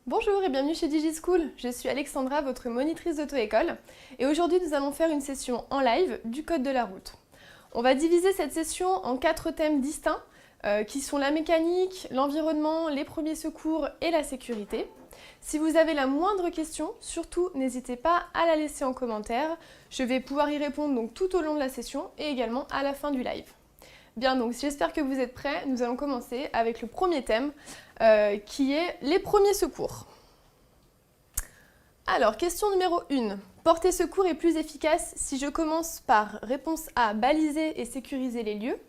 Bonjour et bienvenue chez DigiSchool, je suis Alexandra, votre monitrice d'auto-école et aujourd'hui nous allons faire une session en live du code de la route. On va diviser cette session en 4 thèmes distincts qui sont la mécanique, l'environnement, les premiers secours et la sécurité. Si vous avez la moindre question, surtout n'hésitez pas à la laisser en commentaire, je vais pouvoir y répondre donc, tout au long de la session et également à la fin du live. Bien donc, j'espère que vous êtes prêts, nous allons commencer avec le premier thème qui est les premiers secours. Alors, question numéro 1. Porter secours est plus efficace si je commence par réponse A, baliser et sécuriser les lieux.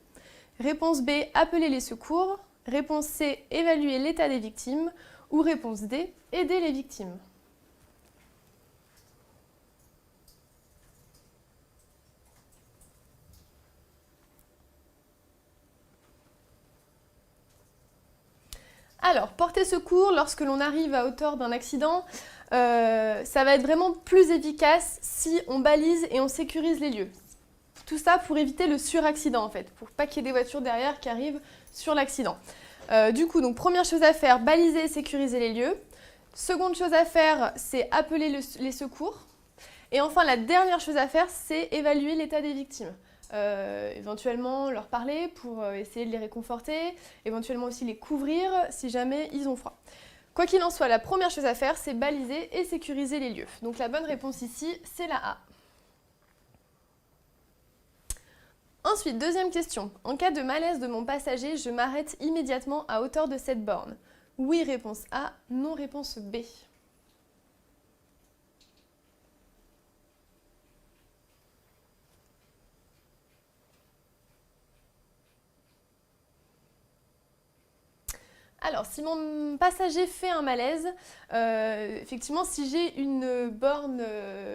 Réponse B, appeler les secours. Réponse C, évaluer l'état des victimes. Ou réponse D, aider les victimes. Alors, porter secours lorsque l'on arrive à hauteur d'un accident, ça va être vraiment plus efficace si on balise et on sécurise les lieux. Tout ça pour éviter le suraccident en fait, pour pas qu'il y ait des voitures derrière qui arrivent sur l'accident. Du coup, donc première chose à faire, baliser et sécuriser les lieux. Seconde chose à faire, c'est appeler les secours. Et enfin, la dernière chose à faire, c'est évaluer l'état des victimes. Éventuellement leur parler pour essayer de les réconforter, éventuellement aussi les couvrir si jamais ils ont froid. Quoi qu'il en soit, la première chose à faire, c'est baliser et sécuriser les lieux. Donc la bonne réponse ici, c'est la A. Ensuite, deuxième question. En cas de malaise de mon passager, je m'arrête immédiatement à hauteur de cette borne. Oui, réponse A, non, réponse B. Alors, si mon passager fait un malaise, effectivement, si j'ai une borne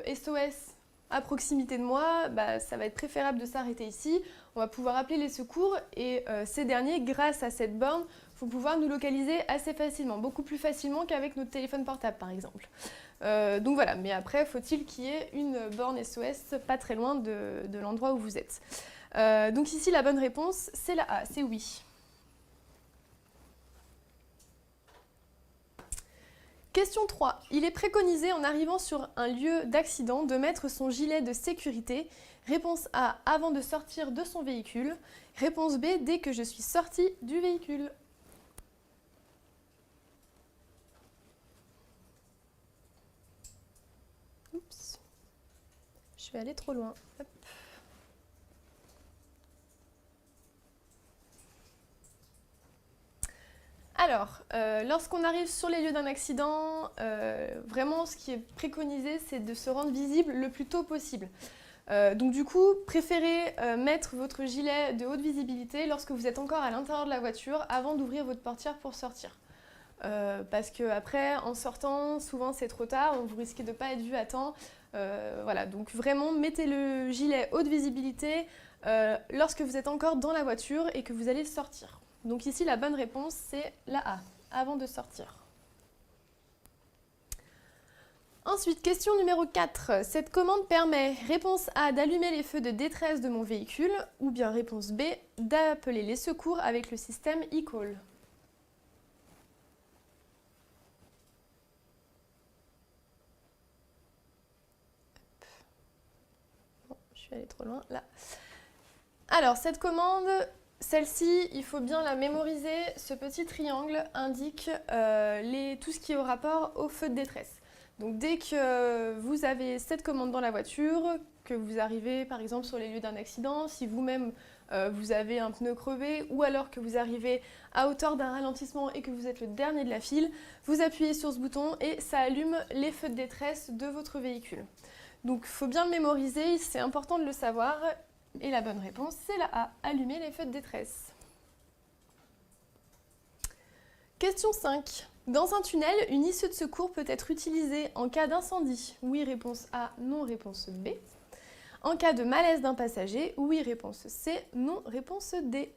SOS à proximité de moi, ça va être préférable de s'arrêter ici. On va pouvoir appeler les secours et ces derniers, grâce à cette borne, vont pouvoir nous localiser assez facilement, beaucoup plus facilement qu'avec notre téléphone portable par exemple. Donc voilà, mais après, faut-il qu'il y ait une borne SOS pas très loin de l'endroit où vous êtes. Donc ici, la bonne réponse, c'est la A, c'est oui. Question 3. Il est préconisé en arrivant sur un lieu d'accident de mettre son gilet de sécurité. Réponse A, avant de sortir de son véhicule. Réponse B, dès que je suis sortie du véhicule. Oups. Je vais aller trop loin. Hop. Alors, lorsqu'on arrive sur les lieux d'un accident, vraiment ce qui est préconisé, c'est de se rendre visible le plus tôt possible. Donc du coup, préférez mettre votre gilet de haute visibilité lorsque vous êtes encore à l'intérieur de la voiture avant d'ouvrir votre portière pour sortir. Parce qu'après, en sortant, souvent c'est trop tard, vous risquez de ne pas être vu à temps. Voilà, donc vraiment, mettez le gilet haute visibilité lorsque vous êtes encore dans la voiture et que vous allez sortir. Donc ici, la bonne réponse, c'est la A, avant de sortir. Ensuite, question numéro 4. Cette commande permet, réponse A, d'allumer les feux de détresse de mon véhicule, ou bien réponse B, d'appeler les secours avec le système e-call. Bon, je suis allée trop loin, là. Alors, cette commande... Celle-ci, il faut bien la mémoriser. Ce petit triangle indique tout ce qui est au rapport au feu de détresse. Donc dès que vous avez cette commande dans la voiture, que vous arrivez par exemple sur les lieux d'un accident, si vous-même vous avez un pneu crevé ou alors que vous arrivez à hauteur d'un ralentissement et que vous êtes le dernier de la file, vous appuyez sur ce bouton et ça allume les feux de détresse de votre véhicule. Donc il faut bien le mémoriser, c'est important de le savoir. Et la bonne réponse, c'est la A, allumer les feux de détresse. Question 5. Dans un tunnel, une issue de secours peut être utilisée en cas d'incendie. Oui, réponse A, non, réponse B. En cas de malaise d'un passager, oui, réponse C, non, réponse D.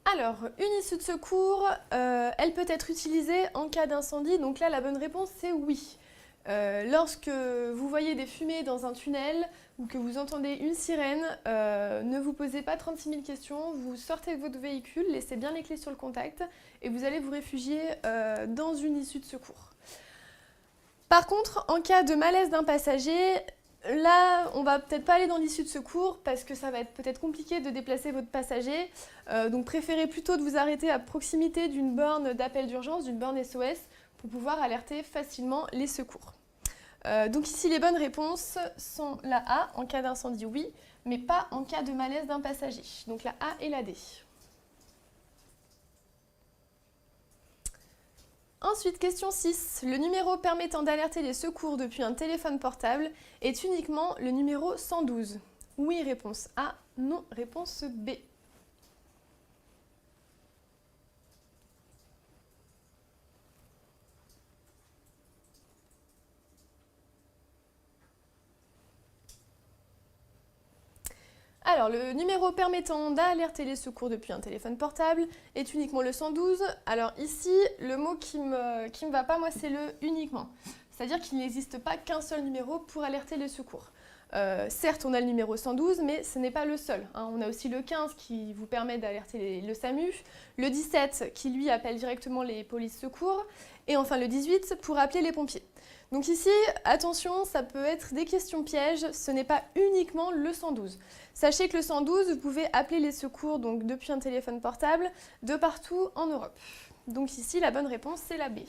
Alors, une issue de secours, elle peut être utilisée en cas d'incendie. Donc là, la bonne réponse, c'est oui. Lorsque vous voyez des fumées dans un tunnel ou que vous entendez une sirène, ne vous posez pas 36 000 questions, vous sortez de votre véhicule, laissez bien les clés sur le contact et vous allez vous réfugier dans une issue de secours. Par contre, en cas de malaise d'un passager, là, on va peut-être pas aller dans l'issue de secours parce que ça va être peut-être compliqué de déplacer votre passager. Donc préférez plutôt de vous arrêter à proximité d'une borne d'appel d'urgence, d'une borne SOS, pour pouvoir alerter facilement les secours. Donc ici, les bonnes réponses sont la A, en cas d'incendie, oui, mais pas en cas de malaise d'un passager. Donc la A et la D. Ensuite, question 6. Le numéro permettant d'alerter les secours depuis un téléphone portable est uniquement le numéro 112. Oui, réponse A. Non, réponse B. Alors, le numéro permettant d'alerter les secours depuis un téléphone portable est uniquement le 112. Alors ici, le mot qui me va pas, moi, c'est le uniquement. C'est-à-dire qu'il n'existe pas qu'un seul numéro pour alerter les secours. Certes, on a le numéro 112, mais ce n'est pas le seul. On a aussi le 15 qui vous permet d'alerter le SAMU, le 17 qui, lui, appelle directement les polices secours, et enfin le 18 pour appeler les pompiers. Donc ici, attention, ça peut être des questions pièges, ce n'est pas uniquement le 112. Sachez que le 112, vous pouvez appeler les secours donc, depuis un téléphone portable de partout en Europe. Donc ici, la bonne réponse, c'est la B.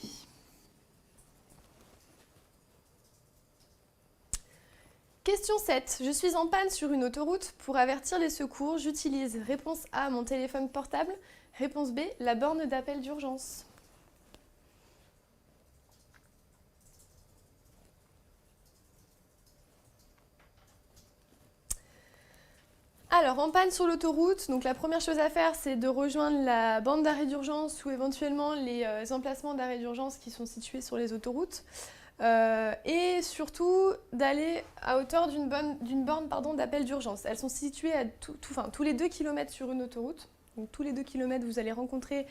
Question 7. Je suis en panne sur une autoroute. Pour avertir les secours, j'utilise réponse A, mon téléphone portable. Réponse B, la borne d'appel d'urgence. Alors, en panne sur l'autoroute, donc la première chose à faire, c'est de rejoindre la bande d'arrêt d'urgence ou éventuellement les emplacements d'arrêt d'urgence qui sont situés sur les autoroutes. Et surtout d'aller à hauteur d'une borne d'appel d'urgence. Elles sont situées à tous les 2 km sur une autoroute. Donc tous les 2 km, vous allez rencontrer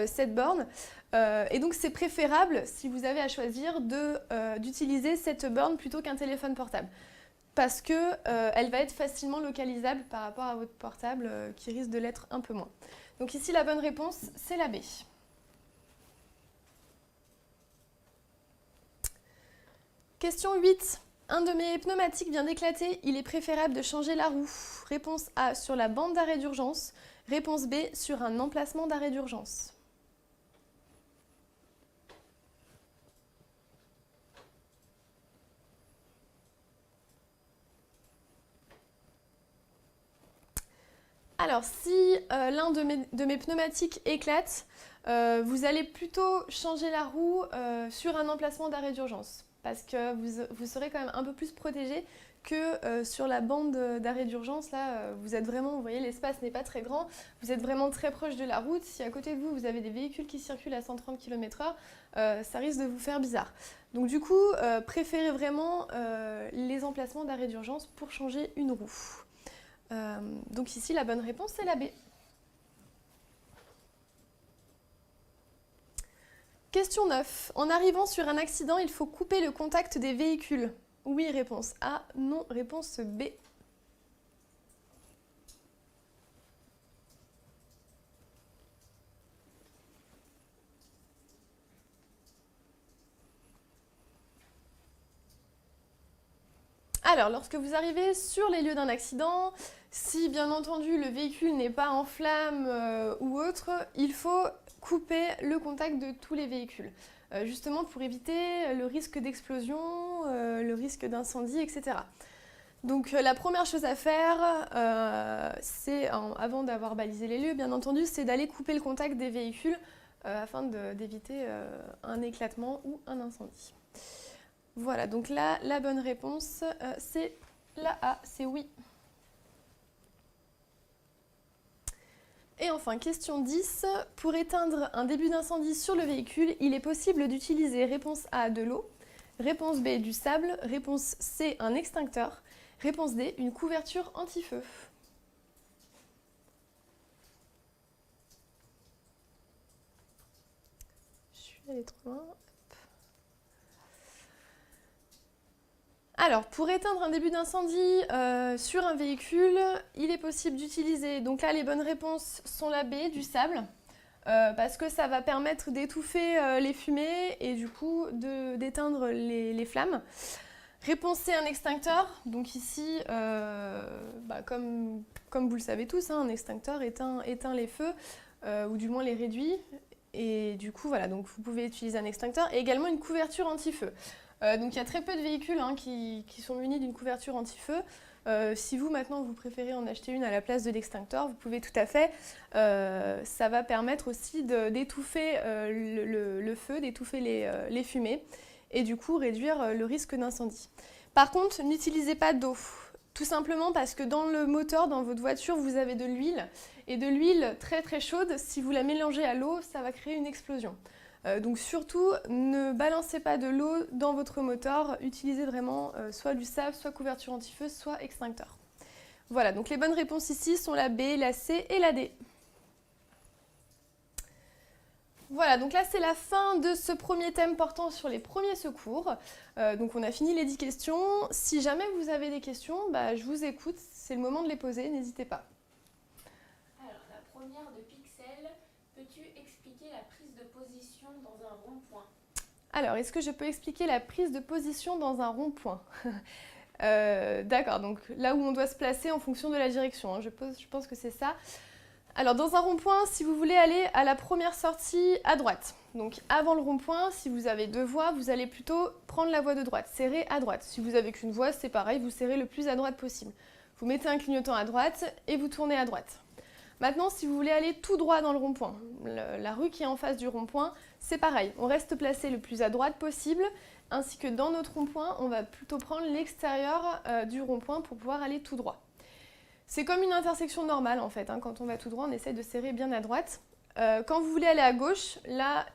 cette borne. Et donc c'est préférable, si vous avez à choisir, d'utiliser cette borne plutôt qu'un téléphone portable. Parce qu'elle va être facilement localisable par rapport à votre portable qui risque de l'être un peu moins. Donc ici, la bonne réponse, c'est la B. Question 8. Un de mes pneumatiques vient d'éclater, il est préférable de changer la roue. Réponse A, sur la bande d'arrêt d'urgence. Réponse B, sur un emplacement d'arrêt d'urgence. Alors, si l'un de mes pneumatiques éclate, vous allez plutôt changer la roue sur un emplacement d'arrêt d'urgence parce que vous serez quand même un peu plus protégé que sur la bande d'arrêt d'urgence. Là, vous êtes vraiment, vous voyez, l'espace n'est pas très grand, vous êtes vraiment très proche de la route. Si à côté de vous, vous avez des véhicules qui circulent à 130 km/h, ça risque de vous faire bizarre. Donc du coup, préférez vraiment les emplacements d'arrêt d'urgence pour changer une roue. Donc ici, la bonne réponse, c'est la B. Question 9. En arrivant sur un accident, il faut couper le contact des véhicules. Oui, réponse A. Non, réponse B. Alors, lorsque vous arrivez sur les lieux d'un accident, si bien entendu le véhicule n'est pas en flammes ou autre, il faut couper le contact de tous les véhicules, justement pour éviter le risque d'explosion, le risque d'incendie, etc. Donc la première chose à faire, c'est, avant d'avoir balisé les lieux, bien entendu, c'est d'aller couper le contact des véhicules afin d'éviter un éclatement ou un incendie. Voilà, donc là, la bonne réponse, c'est la A, c'est oui. Et enfin, question 10. Pour éteindre un début d'incendie sur le véhicule, il est possible d'utiliser réponse A, de l'eau, réponse B, du sable, réponse C, un extincteur, réponse D, une couverture anti-feu. Je suis allée trop loin. Alors, pour éteindre un début d'incendie sur un véhicule, il est possible d'utiliser, donc là les bonnes réponses sont la B, du sable, parce que ça va permettre d'étouffer les fumées et du coup d'éteindre les flammes. Réponse C, un extincteur. Donc ici, comme vous le savez tous, hein, un extincteur éteint les feux, ou du moins les réduit. Et du coup, voilà, donc vous pouvez utiliser un extincteur et également une couverture anti-feu. Donc il y a très peu de véhicules qui sont munis d'une couverture anti-feu. Si vous, maintenant, vous préférez en acheter une à la place de l'extincteur, vous pouvez tout à fait. Ça va permettre aussi d'étouffer le feu, d'étouffer les fumées et du coup réduire le risque d'incendie. Par contre, n'utilisez pas d'eau. Tout simplement parce que dans le moteur, dans votre voiture, vous avez de l'huile. Et de l'huile très très chaude, si vous la mélangez à l'eau, ça va créer une explosion. Donc surtout, ne balancez pas de l'eau dans votre moteur. Utilisez vraiment soit du sable, soit couverture anti-feu, soit extincteur. Voilà, donc les bonnes réponses ici sont la B, la C et la D. Voilà, donc là c'est la fin de ce premier thème portant sur les premiers secours. Donc on a fini les 10 questions. Si jamais vous avez des questions, je vous écoute, c'est le moment de les poser, n'hésitez pas. Alors la première de Pixel, peux-tu expliquer la prise de position dans un rond-point? Alors, est-ce que je peux expliquer la prise de position dans un rond-point? D'accord, donc là où on doit se placer en fonction de la direction, hein, je pense que c'est ça. Alors dans un rond-point, si vous voulez aller à la première sortie à droite, donc avant le rond-point, si vous avez deux voies, vous allez plutôt prendre la voie de droite, serrer à droite. Si vous avez qu'une voie, c'est pareil, vous serrez le plus à droite possible. Vous mettez un clignotant à droite et vous tournez à droite. Maintenant, si vous voulez aller tout droit dans le rond-point, la rue qui est en face du rond-point, c'est pareil. On reste placé le plus à droite possible, ainsi que dans notre rond-point, on va plutôt prendre l'extérieur du rond-point pour pouvoir aller tout droit. C'est comme une intersection normale en fait, hein. Quand on va tout droit, on essaie de serrer bien à droite. Quand vous voulez aller à gauche, là,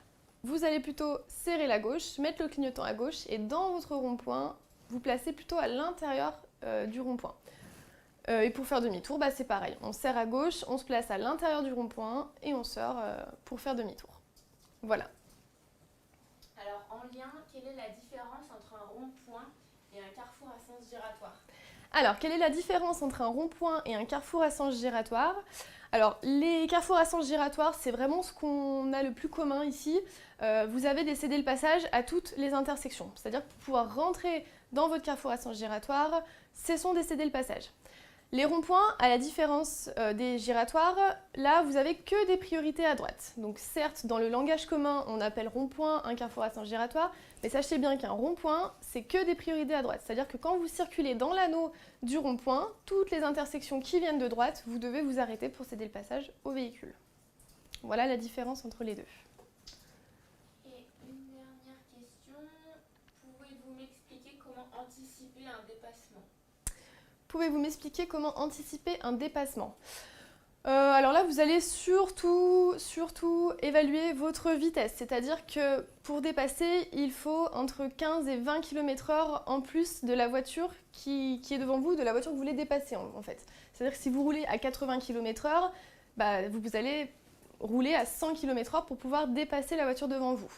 vous allez plutôt serrer la gauche, mettre le clignotant à gauche et dans votre rond-point, vous placez plutôt à l'intérieur du rond-point. Et pour faire demi-tour, c'est pareil. On serre à gauche, on se place à l'intérieur du rond-point et on sort pour faire demi-tour. Voilà. Alors en lien, quelle est la différence entre un rond-point et un carrefour à sens giratoire? Alors, quelle est la différence entre un rond-point et un carrefour à sens giratoire? Alors, les carrefours à sens giratoire, c'est vraiment ce qu'on a le plus commun ici. Vous avez des cédés le passage à toutes les intersections. C'est-à-dire que pour pouvoir rentrer dans votre carrefour à sens giratoire, ce sont des cédés le passage. Les ronds-points, à la différence des giratoires, là, vous avez que des priorités à droite. Donc certes, dans le langage commun, on appelle rond-point un carrefour à sens giratoire, mais sachez bien qu'un rond-point, c'est que des priorités à droite. C'est-à-dire que quand vous circulez dans l'anneau du rond-point, toutes les intersections qui viennent de droite, vous devez vous arrêter pour céder le passage au véhicule. Voilà la différence entre les deux. Et une dernière question, pouvez-vous m'expliquer comment anticiper un dépassement? Pouvez-vous m'expliquer comment anticiper un dépassement? Alors là, vous allez surtout évaluer votre vitesse. C'est-à-dire que pour dépasser, il faut entre 15 et 20 km/h en plus de la voiture qui est devant vous, de la voiture que vous voulez dépasser en fait. C'est-à-dire que si vous roulez à 80 km/h, vous allez rouler à 100 km/h pour pouvoir dépasser la voiture devant vous.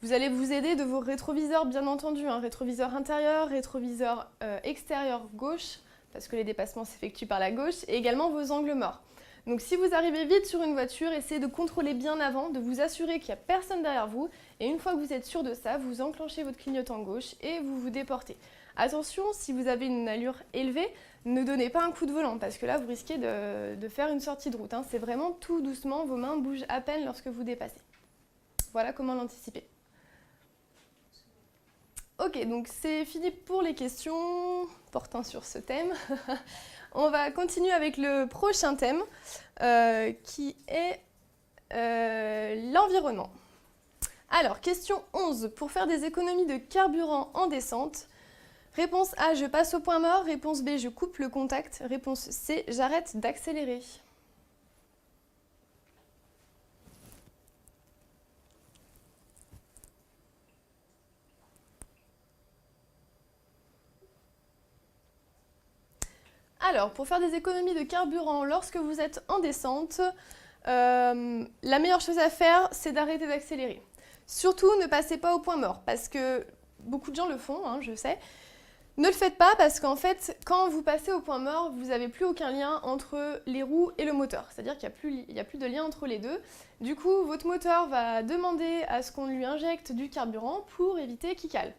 Vous allez vous aider de vos rétroviseurs, bien entendu, hein, rétroviseur intérieur, rétroviseur extérieur gauche, parce que les dépassements s'effectuent par la gauche, et également vos angles morts. Donc si vous arrivez vite sur une voiture, essayez de contrôler bien avant, de vous assurer qu'il n'y a personne derrière vous, et une fois que vous êtes sûr de ça, vous enclenchez votre clignotant gauche et vous vous déportez. Attention, si vous avez une allure élevée, ne donnez pas un coup de volant, parce que là vous risquez de faire une sortie de route, hein. C'est vraiment tout doucement, vos mains bougent à peine lorsque vous dépassez. Voilà comment l'anticiper. Ok, donc c'est fini pour les questions portant sur ce thème. On va continuer avec le prochain thème qui est l'environnement. Alors, question 11. Pour faire des économies de carburant en descente, réponse A, je passe au point mort. Réponse B, je coupe le contact. Réponse C, j'arrête d'accélérer. Alors, pour faire des économies de carburant lorsque vous êtes en descente, la meilleure chose à faire, c'est d'arrêter d'accélérer. Surtout, ne passez pas au point mort, parce que beaucoup de gens le font, hein, je sais. Ne le faites pas parce qu'en fait, quand vous passez au point mort, vous n'avez plus aucun lien entre les roues et le moteur. C'est-à-dire qu'il n'y a plus de lien entre les deux. Du coup, votre moteur va demander à ce qu'on lui injecte du carburant pour éviter qu'il cale.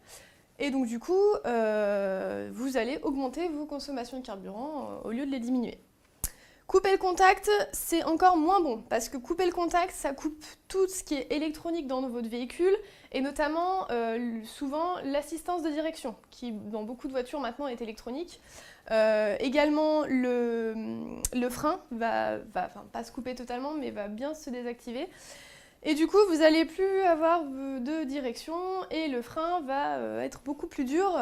Et donc du coup, vous allez augmenter vos consommations de carburant au lieu de les diminuer. Couper le contact, c'est encore moins bon, parce que couper le contact, ça coupe tout ce qui est électronique dans votre véhicule, et notamment, souvent, l'assistance de direction, qui dans beaucoup de voitures maintenant est électronique. Également, le frein va pas se couper totalement, mais va bien se désactiver. Et du coup, vous n'allez plus avoir de direction, et le frein va être beaucoup plus dur.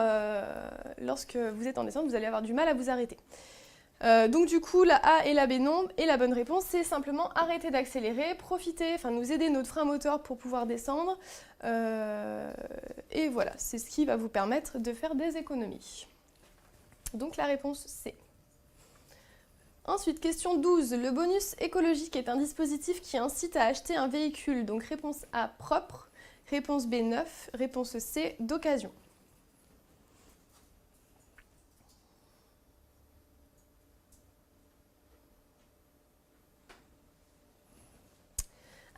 Lorsque vous êtes en descente, vous allez avoir du mal à vous arrêter. Donc du coup, la A et la B non, et la bonne réponse, c'est simplement arrêter d'accélérer, profiter, nous aider notre frein moteur pour pouvoir descendre, et voilà, c'est ce qui va vous permettre de faire des économies. Donc la réponse C. Ensuite, question 12. Le bonus écologique est un dispositif qui incite à acheter un véhicule, donc réponse A, propre, réponse B, neuf, réponse C, d'occasion.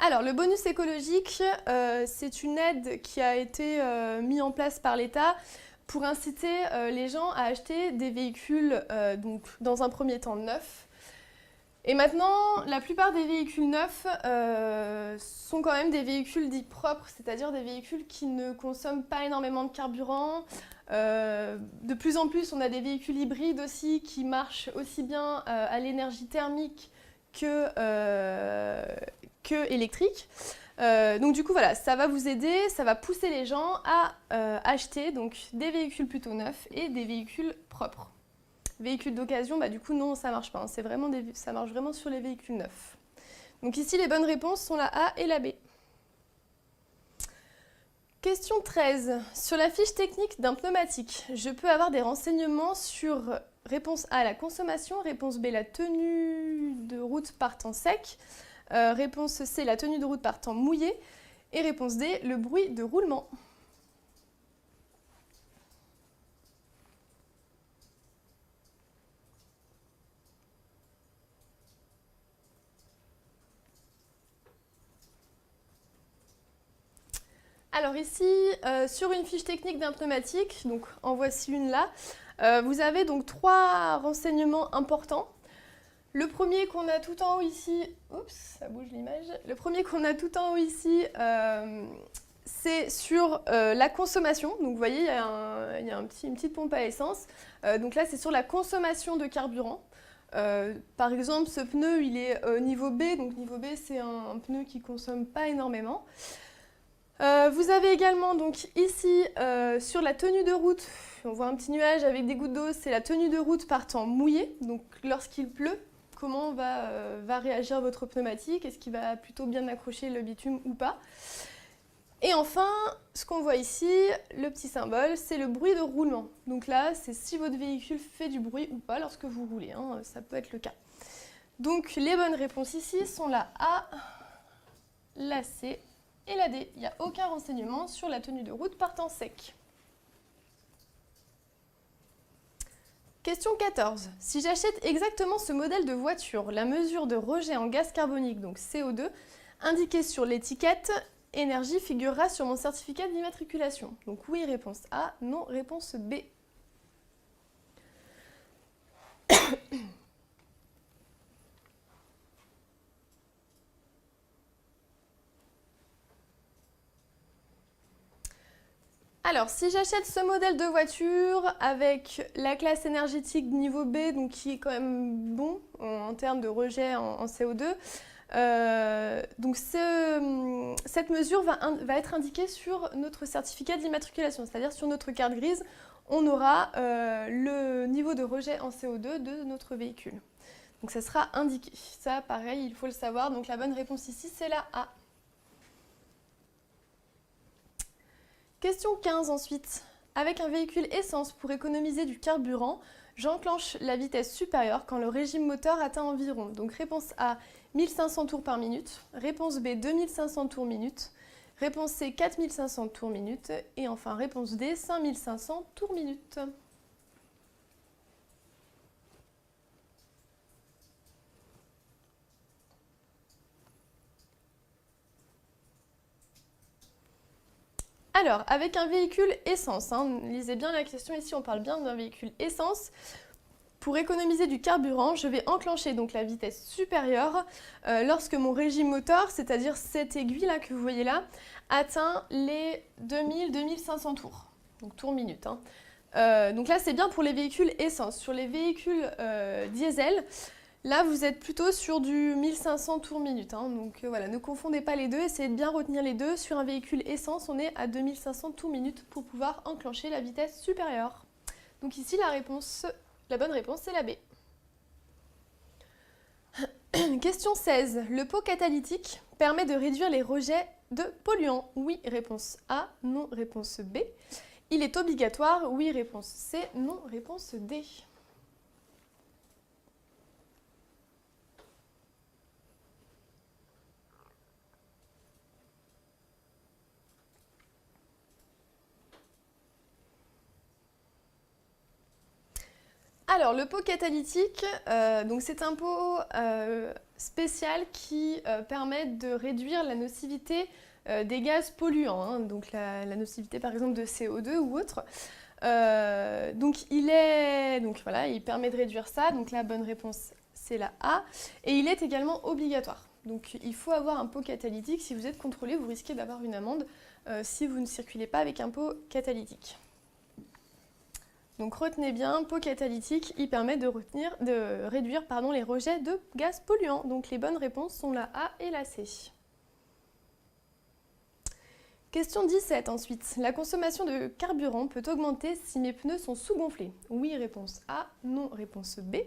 Alors, le bonus écologique, c'est une aide qui a été mise en place par l'État pour inciter les gens à acheter des véhicules, donc, dans un premier temps neufs. Et maintenant, la plupart des véhicules neufs sont quand même des véhicules dits propres, c'est-à-dire des véhicules qui ne consomment pas énormément de carburant. De plus en plus, on a des véhicules hybrides aussi qui marchent aussi bien à l'énergie thermique que électrique. Donc du coup, voilà, ça va vous aider, ça va pousser les gens à acheter donc, des véhicules plutôt neufs et des véhicules propres. Véhicules d'occasion, du coup, non, ça ne marche pas. Hein. Ça marche vraiment sur les véhicules neufs. Donc ici, les bonnes réponses sont la A et la B. Question 13. Sur la fiche technique d'un pneumatique, je peux avoir des renseignements sur réponse A, la consommation, réponse B, la tenue de route par temps sec, réponse C, la tenue de route par temps mouillé, et réponse D, le bruit de roulement. Alors ici, sur une fiche technique d'un pneumatique, donc en voici une là, vous avez donc 3 renseignements importants. Le premier qu'on a tout en haut ici, oups, ça bouge l'image. Le premier qu'on a tout en haut ici, c'est sur la consommation. Donc vous voyez, il y a une petite pompe à essence. Donc là, c'est sur la consommation de carburant. Par exemple, ce pneu, il est niveau B. Donc niveau B, c'est un pneu qui ne consomme pas énormément. Vous avez également donc ici sur la tenue de route, on voit un petit nuage avec des gouttes d'eau, c'est la tenue de route par temps mouillé, donc lorsqu'il pleut, comment va réagir votre pneumatique, est-ce qu'il va plutôt bien accrocher le bitume ou pas. Et enfin, ce qu'on voit ici, le petit symbole, c'est le bruit de roulement. Donc là, c'est si votre véhicule fait du bruit ou pas lorsque vous roulez, hein, ça peut être le cas. Donc les bonnes réponses ici sont la A, la C, et la D, il n'y a aucun renseignement sur la tenue de route par temps sec. Question 14. Si j'achète exactement ce modèle de voiture, la mesure de rejet en gaz carbonique, donc CO2, indiquée sur l'étiquette énergie figurera sur mon certificat d'immatriculation. Donc oui, réponse A, non, réponse B. Alors, si j'achète ce modèle de voiture avec la classe énergétique niveau B, donc qui est quand même bon en termes de rejet en CO2, donc cette mesure va être indiquée sur notre certificat d'immatriculation, c'est-à-dire sur notre carte grise, on aura le niveau de rejet en CO2 de notre véhicule. Donc ça sera indiqué. Ça, pareil, il faut le savoir. Donc la bonne réponse ici, c'est la A. Question 15 ensuite. Avec un véhicule essence pour économiser du carburant, j'enclenche la vitesse supérieure quand le régime moteur atteint environ. Donc réponse A, 1500 tours par minute. Réponse B, 2500 tours minute. Réponse C, 4500 tours minute. Et enfin réponse D, 5500 tours minute. Alors, avec un véhicule essence, lisez bien la question ici, on parle bien d'un véhicule essence. Pour économiser du carburant, je vais enclencher donc la vitesse supérieure lorsque mon régime moteur, c'est-à-dire cette aiguille là que vous voyez là, atteint les 2000-2500 tours, donc tours minute. Donc là, c'est bien pour les véhicules essence. Sur les véhicules diesel, là, vous êtes plutôt sur du 1500 tours minute. Donc voilà, ne confondez pas les deux, essayez de bien retenir les deux. Sur un véhicule essence, on est à 2500 tours minute pour pouvoir enclencher la vitesse supérieure. Donc ici, la bonne réponse, c'est la B. Question 16. Le pot catalytique permet de réduire les rejets de polluants. Oui, réponse A. Non, réponse B. Il est obligatoire. Oui, réponse C. Non, réponse D. Alors, le pot catalytique, c'est un pot spécial qui permet de réduire la nocivité des gaz polluants, donc la nocivité par exemple de CO2 ou autre. Il permet de réduire ça, donc la bonne réponse c'est la A, et il est également obligatoire. Donc il faut avoir un pot catalytique, si vous êtes contrôlé, vous risquez d'avoir une amende si vous ne circulez pas avec un pot catalytique. Donc retenez bien, pot catalytique, il permet de réduire les rejets de gaz polluants. Donc les bonnes réponses sont la A et la C. Question 17 ensuite. La consommation de carburant peut augmenter si mes pneus sont sous-gonflés. Oui, réponse A, non, réponse B.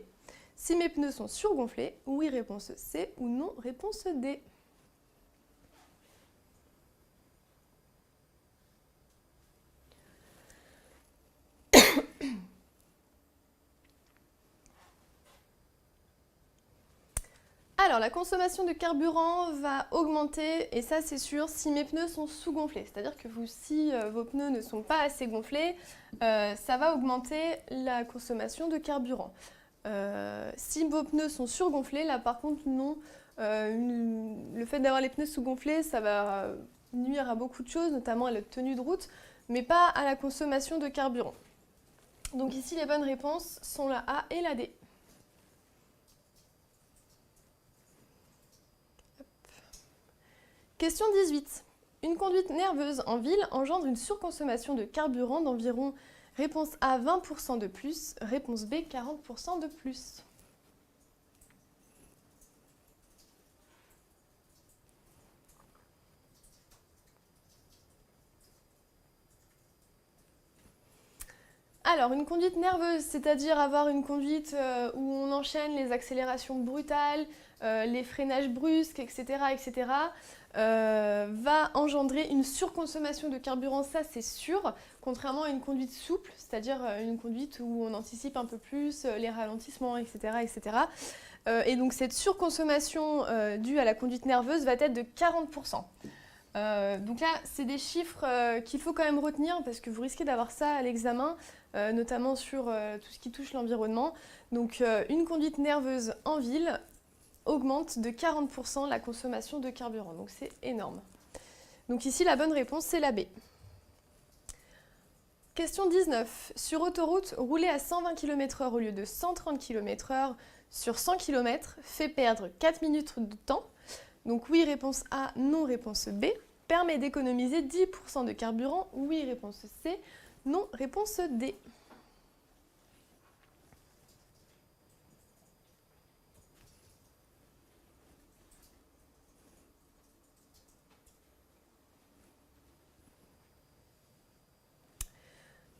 Si mes pneus sont surgonflés, oui, réponse C ou non, réponse D. Alors, la consommation de carburant va augmenter, et ça c'est sûr, si mes pneus sont sous-gonflés. C'est-à-dire que si vos pneus ne sont pas assez gonflés, ça va augmenter la consommation de carburant. Si vos pneus sont surgonflés, là par contre non. Le fait d'avoir les pneus sous-gonflés, ça va nuire à beaucoup de choses, notamment à la tenue de route, mais pas à la consommation de carburant. Donc ici, les bonnes réponses sont la A et la D. Question 18. Une conduite nerveuse en ville engendre une surconsommation de carburant d'environ, réponse A, 20% de plus, réponse B, 40% de plus. Alors, une conduite nerveuse, c'est-à-dire avoir une conduite où on enchaîne les accélérations brutales, les freinages brusques, etc., va engendrer une surconsommation de carburant, ça c'est sûr, contrairement à une conduite souple, c'est-à-dire une conduite où on anticipe un peu plus les ralentissements, etc. Et donc cette surconsommation due à la conduite nerveuse va être de 40%. Donc là, c'est des chiffres qu'il faut quand même retenir parce que vous risquez d'avoir ça à l'examen, notamment sur tout ce qui touche l'environnement. Donc une conduite nerveuse en ville augmente de 40% la consommation de carburant. Donc c'est énorme. Donc ici, la bonne réponse, c'est la B. Question 19. Sur autoroute, rouler à 120 km/h au lieu de 130 km/h sur 100 km fait perdre 4 minutes de temps. Donc oui, réponse A, non, réponse B. Permet d'économiser 10% de carburant. Oui, réponse C. Non, réponse D.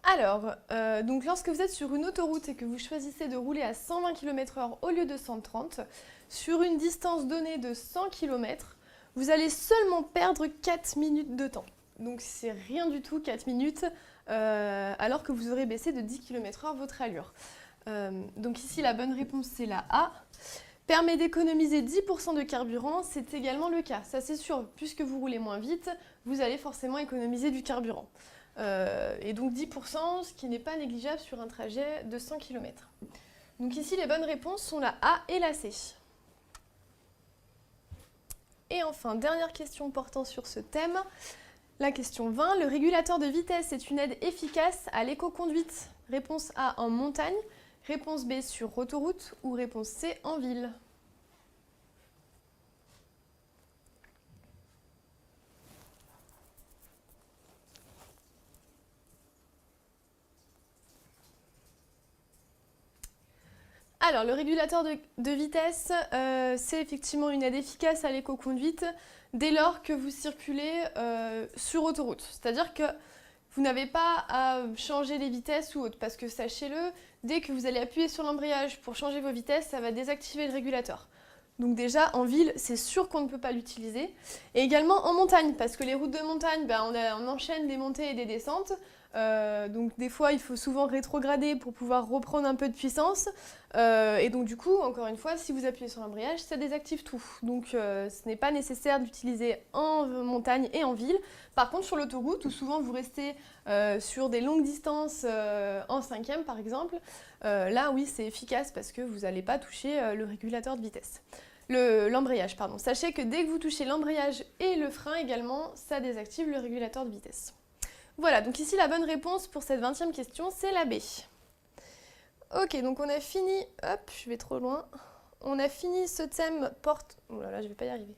Alors, donc lorsque vous êtes sur une autoroute et que vous choisissez de rouler à 120 km/h au lieu de 130, sur une distance donnée de 100 km, vous allez seulement perdre 4 minutes de temps. Donc c'est rien du tout, 4 minutes, alors que vous aurez baissé de 10 km/h votre allure. Donc ici, la bonne réponse, c'est la A. Permet d'économiser 10% de carburant, c'est également le cas. Ça c'est sûr, puisque vous roulez moins vite, vous allez forcément économiser du carburant. Et donc 10%, ce qui n'est pas négligeable sur un trajet de 100 km. Donc ici, les bonnes réponses sont la A et la C. Et enfin, dernière question portant sur ce thème. La question 20, le régulateur de vitesse est une aide efficace à l'éco-conduite. Réponse A en montagne, réponse B sur autoroute ou réponse C en ville. Alors, le régulateur de vitesse, c'est effectivement une aide efficace à l'éco-conduite dès lors que vous circulez sur autoroute. C'est-à-dire que vous n'avez pas à changer les vitesses ou autre, parce que sachez-le, dès que vous allez appuyer sur l'embrayage pour changer vos vitesses, ça va désactiver le régulateur. Donc déjà, en ville, c'est sûr qu'on ne peut pas l'utiliser. Et également en montagne, parce que les routes de montagne, on enchaîne des montées et des descentes. Donc des fois, il faut souvent rétrograder pour pouvoir reprendre un peu de puissance. Et donc du coup, encore une fois, si vous appuyez sur l'embrayage, ça désactive tout. Donc ce n'est pas nécessaire d'utiliser en montagne et en ville. Par contre, sur l'autoroute, où souvent vous restez sur des longues distances en 5e par exemple, là oui, c'est efficace parce que vous n'allez pas toucher le régulateur de vitesse. L'embrayage, pardon. Sachez que dès que vous touchez l'embrayage et le frein également, ça désactive le régulateur de vitesse. Voilà, donc ici la bonne réponse pour cette 20e question, c'est la B. Ok, donc on a fini, hop, je vais trop loin. On a fini ce thème oh là là, je vais pas y arriver.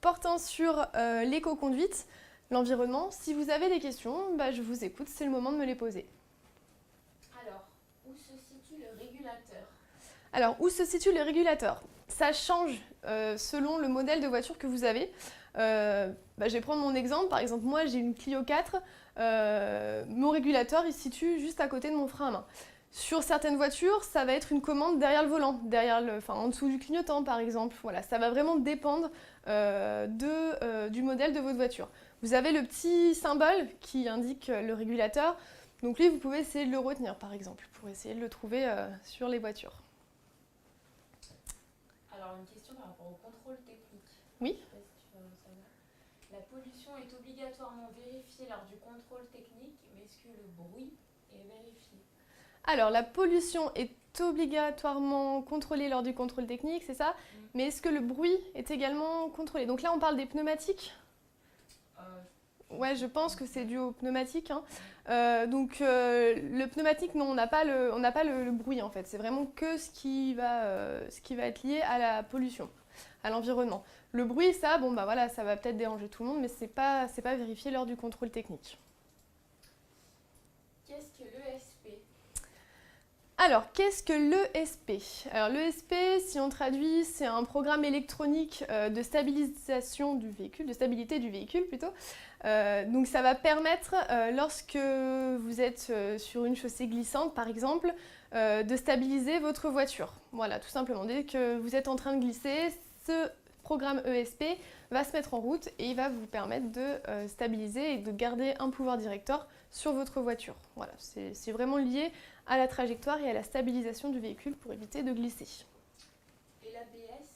Portant sur l'éco-conduite, l'environnement. Si vous avez des questions, je vous écoute, c'est le moment de me les poser. Alors, où se situe le régulateur? Alors, où se situe le régulateur? Ça change selon le modèle de voiture que vous avez. Je vais prendre mon exemple. Par exemple, moi, j'ai une Clio 4. Mon régulateur, il se situe juste à côté de mon frein à main. Sur certaines voitures, ça va être une commande derrière le volant, en dessous du clignotant, par exemple. Voilà, ça va vraiment dépendre du modèle de votre voiture. Vous avez le petit symbole qui indique le régulateur. Donc lui, vous pouvez essayer de le retenir, par exemple, pour essayer de le trouver sur les voitures. Alors, une question par rapport au contrôle technique. Oui. Je sais pas si tu vas savoir. La pollution est obligatoirement vérifiée lors du contrôle technique, mais est-ce que le bruit est vérifié? Alors, la pollution est obligatoirement contrôlée lors du contrôle technique, c'est ça? Mais est-ce que le bruit est également contrôlé? Donc là, on parle des pneumatiques? Ouais, je pense que c'est dû aux pneumatiques. Hein. Le pneumatique, non, on n'a pas le bruit en fait. C'est vraiment que ce qui va être lié à la pollution, à l'environnement. Le bruit, ça, ça va peut-être déranger tout le monde, mais c'est pas vérifié lors du contrôle technique. Qu'est-ce que l'ESP? Alors, qu'est-ce que l'ESP? Alors, l'ESP, si on traduit, c'est un programme électronique de stabilisation du véhicule, de stabilité du véhicule plutôt. Donc, ça va permettre, lorsque vous êtes sur une chaussée glissante, par exemple, de stabiliser votre voiture. Voilà, tout simplement. Dès que vous êtes en train de glisser, ce programme ESP va se mettre en route et il va vous permettre de stabiliser et de garder un pouvoir directeur sur votre voiture. Voilà, c'est vraiment lié à la trajectoire et à la stabilisation du véhicule pour éviter de glisser. Et l'ABS?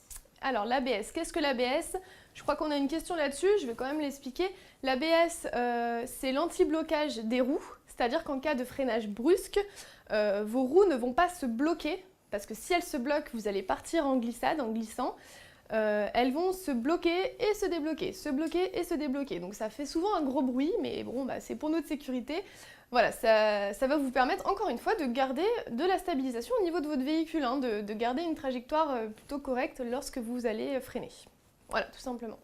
Alors l'ABS, qu'est-ce que l'ABS? Je crois qu'on a une question là-dessus, je vais quand même l'expliquer. L'ABS, c'est l'anti-blocage des roues, c'est-à-dire qu'en cas de freinage brusque, vos roues ne vont pas se bloquer, parce que si elles se bloquent, vous allez partir en glissade, en glissant. Elles vont se bloquer et se débloquer, se bloquer et se débloquer. Donc ça fait souvent un gros bruit, mais bon, c'est pour notre sécurité. Voilà, ça va vous permettre encore une fois de garder de la stabilisation au niveau de votre véhicule, hein, de garder une trajectoire plutôt correcte lorsque vous allez freiner. Voilà, tout simplement.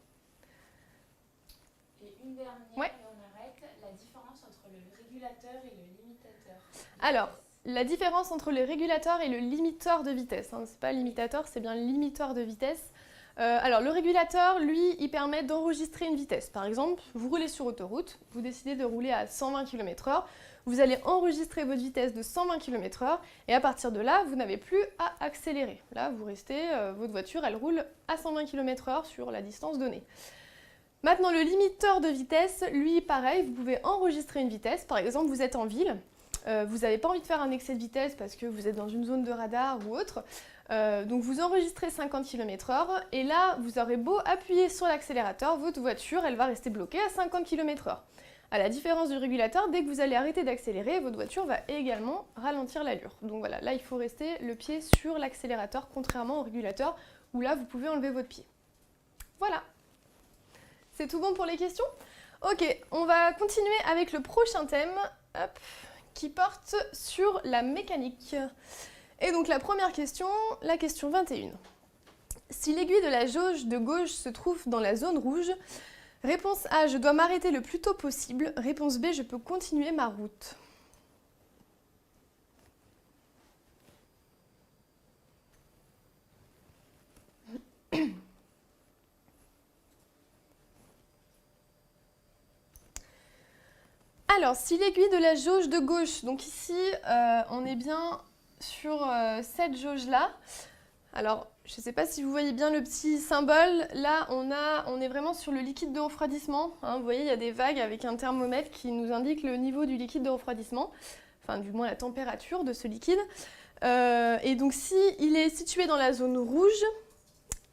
Et une dernière, ouais. Et on arrête. La différence entre le régulateur et le limitateur. Alors, la différence entre le régulateur et le limiteur de vitesse, hein, c'est pas limitateur, c'est bien limiteur de vitesse. Alors le régulateur, lui, il permet d'enregistrer une vitesse. Par exemple, vous roulez sur autoroute, vous décidez de rouler à 120 km/h, vous allez enregistrer votre vitesse de 120 km/h et à partir de là, vous n'avez plus à accélérer. Là, vous restez, votre voiture, elle roule à 120 km/h sur la distance donnée. Maintenant, le limiteur de vitesse, lui, pareil, vous pouvez enregistrer une vitesse. Par exemple, vous êtes en ville, vous n'avez pas envie de faire un excès de vitesse parce que vous êtes dans une zone de radar ou autre. Donc vous enregistrez 50 km/h et là vous aurez beau appuyer sur l'accélérateur, votre voiture elle va rester bloquée à 50 km/h. À la différence du régulateur, dès que vous allez arrêter d'accélérer, votre voiture va également ralentir l'allure. Donc voilà, là il faut rester le pied sur l'accélérateur contrairement au régulateur où là vous pouvez enlever votre pied. Voilà. C'est tout bon pour les questions ? Ok, on va continuer avec le prochain thème, hop, qui porte sur la mécanique. Et donc la première question, la question 21. Si l'aiguille de la jauge de gauche se trouve dans la zone rouge, réponse A, je dois m'arrêter le plus tôt possible. Réponse B, je peux continuer ma route. Alors, si l'aiguille de la jauge de gauche, donc ici, on est bien sur cette jauge-là. Alors, je ne sais pas si vous voyez bien le petit symbole. Là, on est vraiment sur le liquide de refroidissement. Hein, vous voyez, il y a des vagues avec un thermomètre qui nous indique le niveau du liquide de refroidissement, enfin, du moins la température de ce liquide. Et donc, si il est situé dans la zone rouge,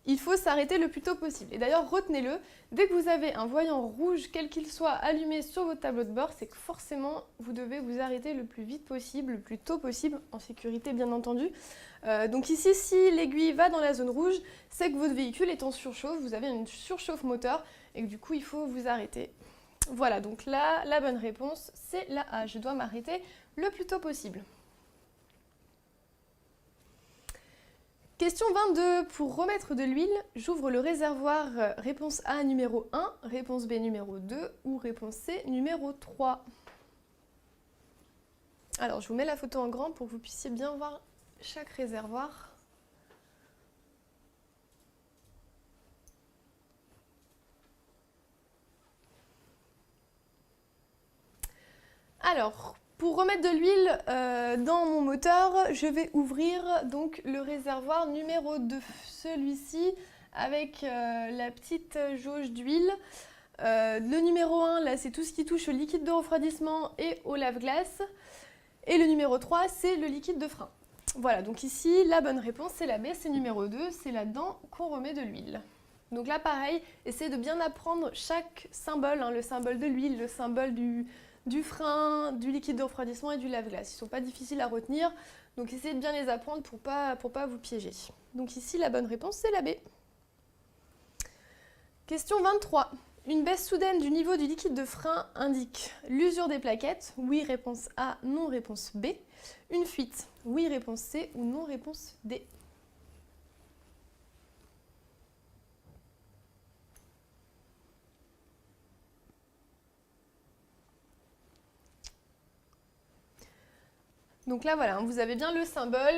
il faut s'arrêter le plus tôt possible. Et d'ailleurs, retenez-le, dès que vous avez un voyant rouge, quel qu'il soit, allumé sur votre tableau de bord, c'est que forcément, vous devez vous arrêter le plus vite possible, le plus tôt possible, en sécurité bien entendu. Donc ici, si l'aiguille va dans la zone rouge, c'est que votre véhicule est en surchauffe, vous avez une surchauffe moteur, et que du coup, il faut vous arrêter. Voilà, donc là, la bonne réponse, c'est la A. Je dois m'arrêter le plus tôt possible. Question 22. Pour remettre de l'huile, j'ouvre le réservoir. Réponse A numéro 1, réponse B numéro 2 ou réponse C numéro 3. Alors, je vous mets la photo en grand pour que vous puissiez bien voir chaque réservoir. Alors, pour remettre de l'huile dans mon moteur, je vais ouvrir donc le réservoir numéro 2. Celui-ci avec la petite jauge d'huile. Le numéro 1, là, c'est tout ce qui touche au liquide de refroidissement et au lave-glace. Et le numéro 3, c'est le liquide de frein. Voilà, donc ici, la bonne réponse, c'est la B, c'est numéro 2, c'est là-dedans qu'on remet de l'huile. Donc là, pareil, essayez de bien apprendre chaque symbole, hein, le symbole de l'huile, le symbole du frein, du liquide de refroidissement et du lave-glace. Ils ne sont pas difficiles à retenir, donc essayez de bien les apprendre pour pas vous piéger. Donc ici, la bonne réponse, c'est la B. Question 23. Une baisse soudaine du niveau du liquide de frein indique l'usure des plaquettes. Oui, réponse A, non, réponse B. Une fuite. Oui, réponse C ou non, réponse D. Donc là, voilà, vous avez bien le symbole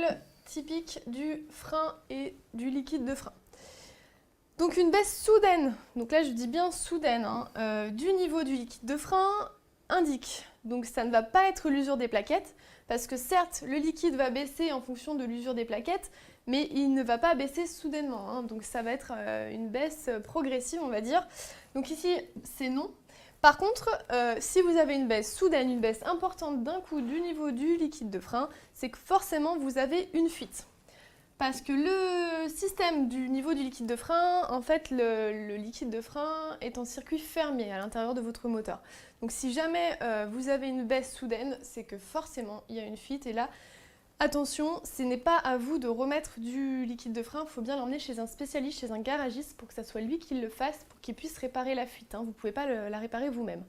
typique du frein et du liquide de frein. Donc une baisse soudaine, donc là je dis bien soudaine, hein, du niveau du liquide de frein indique, donc ça ne va pas être l'usure des plaquettes, parce que certes le liquide va baisser en fonction de l'usure des plaquettes, mais il ne va pas baisser soudainement, hein, donc ça va être une baisse progressive on va dire. Donc ici c'est non. Par contre, si vous avez une baisse soudaine, une baisse importante d'un coup du niveau du liquide de frein, c'est que forcément vous avez une fuite. Parce que le système du niveau du liquide de frein, en fait, le liquide de frein est en circuit fermé à l'intérieur de votre moteur. Donc si jamais vous avez une baisse soudaine, c'est que forcément il y a une fuite. Et là, attention, ce n'est pas à vous de remettre du liquide de frein, il faut bien l'emmener chez un spécialiste, chez un garagiste, pour que ce soit lui qui le fasse, pour qu'il puisse réparer la fuite. Hein. Vous ne pouvez pas la réparer vous-même.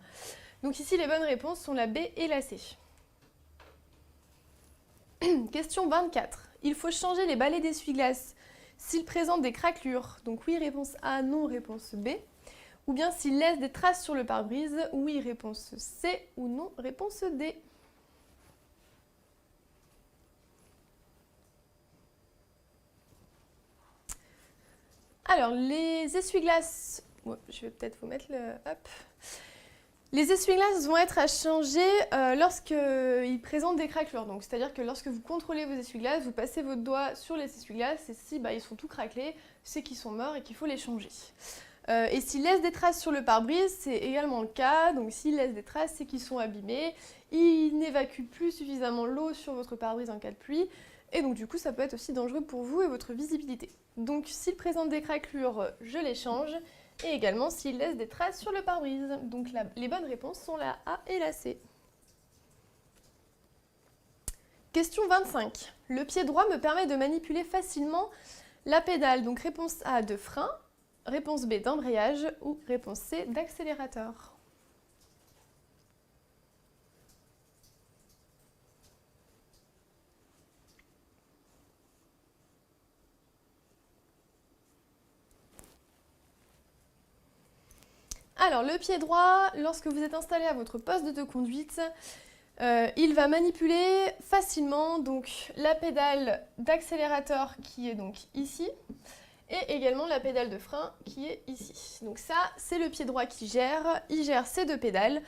Donc ici, les bonnes réponses sont la B et la C. Question 24. Il faut changer les balais d'essuie-glace s'ils présentent des craquelures. Donc oui, réponse A, non, réponse B. Ou bien s'ils laissent des traces sur le pare-brise. Oui, réponse C ou non, réponse D. Alors, les essuie-glaces... Ouais, je vais peut-être vous mettre le... Hop. Les essuie-glaces vont être à changer lorsqu'ils présentent des craquelures. Donc, c'est-à-dire que lorsque vous contrôlez vos essuie-glaces, vous passez votre doigt sur les essuie-glaces et si ils sont tout craquelés, c'est qu'ils sont morts et qu'il faut les changer. Et s'ils laissent des traces sur le pare-brise, c'est également le cas. Donc, s'ils laissent des traces, c'est qu'ils sont abîmés. Ils n'évacuent plus suffisamment l'eau sur votre pare-brise en cas de pluie. Et donc, du coup, ça peut être aussi dangereux pour vous et votre visibilité. Donc, s'ils présentent des craquelures, je les change. Et également s'il laisse des traces sur le pare-brise. Donc les bonnes réponses sont la A et la C. Question 25. Le pied droit me permet de manipuler facilement la pédale. Donc réponse A de frein, réponse B d'embrayage ou réponse C d'accélérateur. Alors, le pied droit, lorsque vous êtes installé à votre poste de conduite, il va manipuler facilement donc, la pédale d'accélérateur qui est donc ici et également la pédale de frein qui est ici. Donc ça, c'est le pied droit qui gère, il gère ces deux pédales.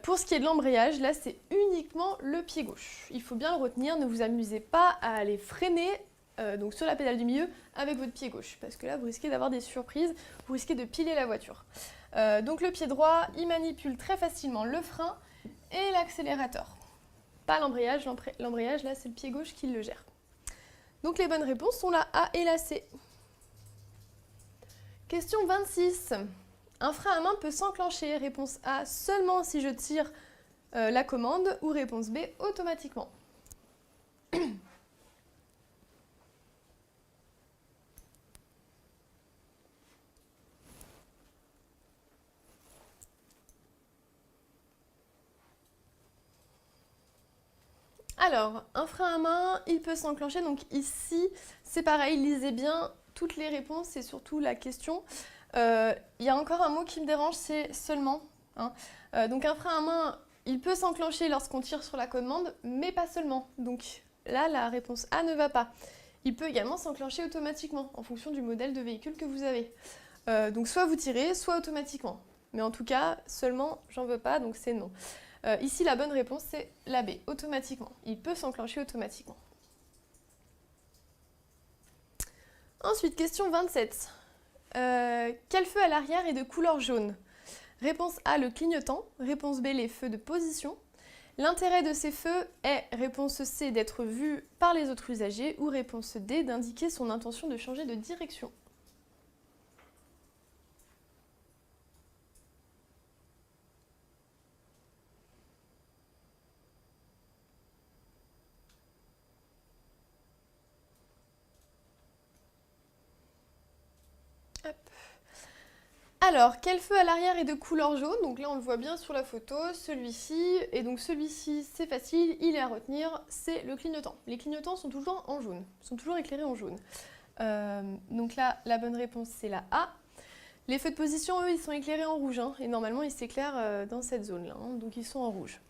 Pour ce qui est de l'embrayage, là, c'est uniquement le pied gauche. Il faut bien le retenir, ne vous amusez pas à aller freiner donc sur la pédale du milieu avec votre pied gauche, parce que là, vous risquez d'avoir des surprises, vous risquez de piler la voiture. Donc le pied droit, il manipule très facilement le frein et l'accélérateur. Pas l'embrayage, l'embrayage là c'est le pied gauche qui le gère. Donc les bonnes réponses sont la A et la C. Question 26. Un frein à main peut s'enclencher. Réponse A, seulement si je tire la commande, ou réponse B, automatiquement. Alors, un frein à main, il peut s'enclencher. Donc ici, c'est pareil, lisez bien toutes les réponses et surtout la question. Il y a encore un mot qui me dérange, c'est seulement. Hein. Donc un frein à main, il peut s'enclencher lorsqu'on tire sur la commande, mais pas seulement. Donc là, la réponse A ne va pas. Il peut également s'enclencher automatiquement, en fonction du modèle de véhicule que vous avez. Donc soit vous tirez, soit automatiquement. Mais en tout cas, seulement, j'en veux pas, donc c'est non. Ici, la bonne réponse, c'est la B, automatiquement. Il peut s'enclencher automatiquement. Ensuite, question 27. Quel feu à l'arrière est de couleur jaune? Réponse A, le clignotant. Réponse B, les feux de position. L'intérêt de ces feux est, réponse C, d'être vu par les autres usagers, ou réponse D, d'indiquer son intention de changer de direction. Hop. Alors, quel feu à l'arrière est de couleur jaune? Donc là, on le voit bien sur la photo, celui-ci. Et donc celui-ci, c'est facile, il est à retenir, c'est le clignotant. Les clignotants sont toujours en jaune, sont toujours éclairés en jaune. Donc là, la bonne réponse, c'est la A. Les feux de position, eux, ils sont éclairés en rouge. Hein, et normalement, ils s'éclairent dans cette zone-là. Hein, donc ils sont en rouge.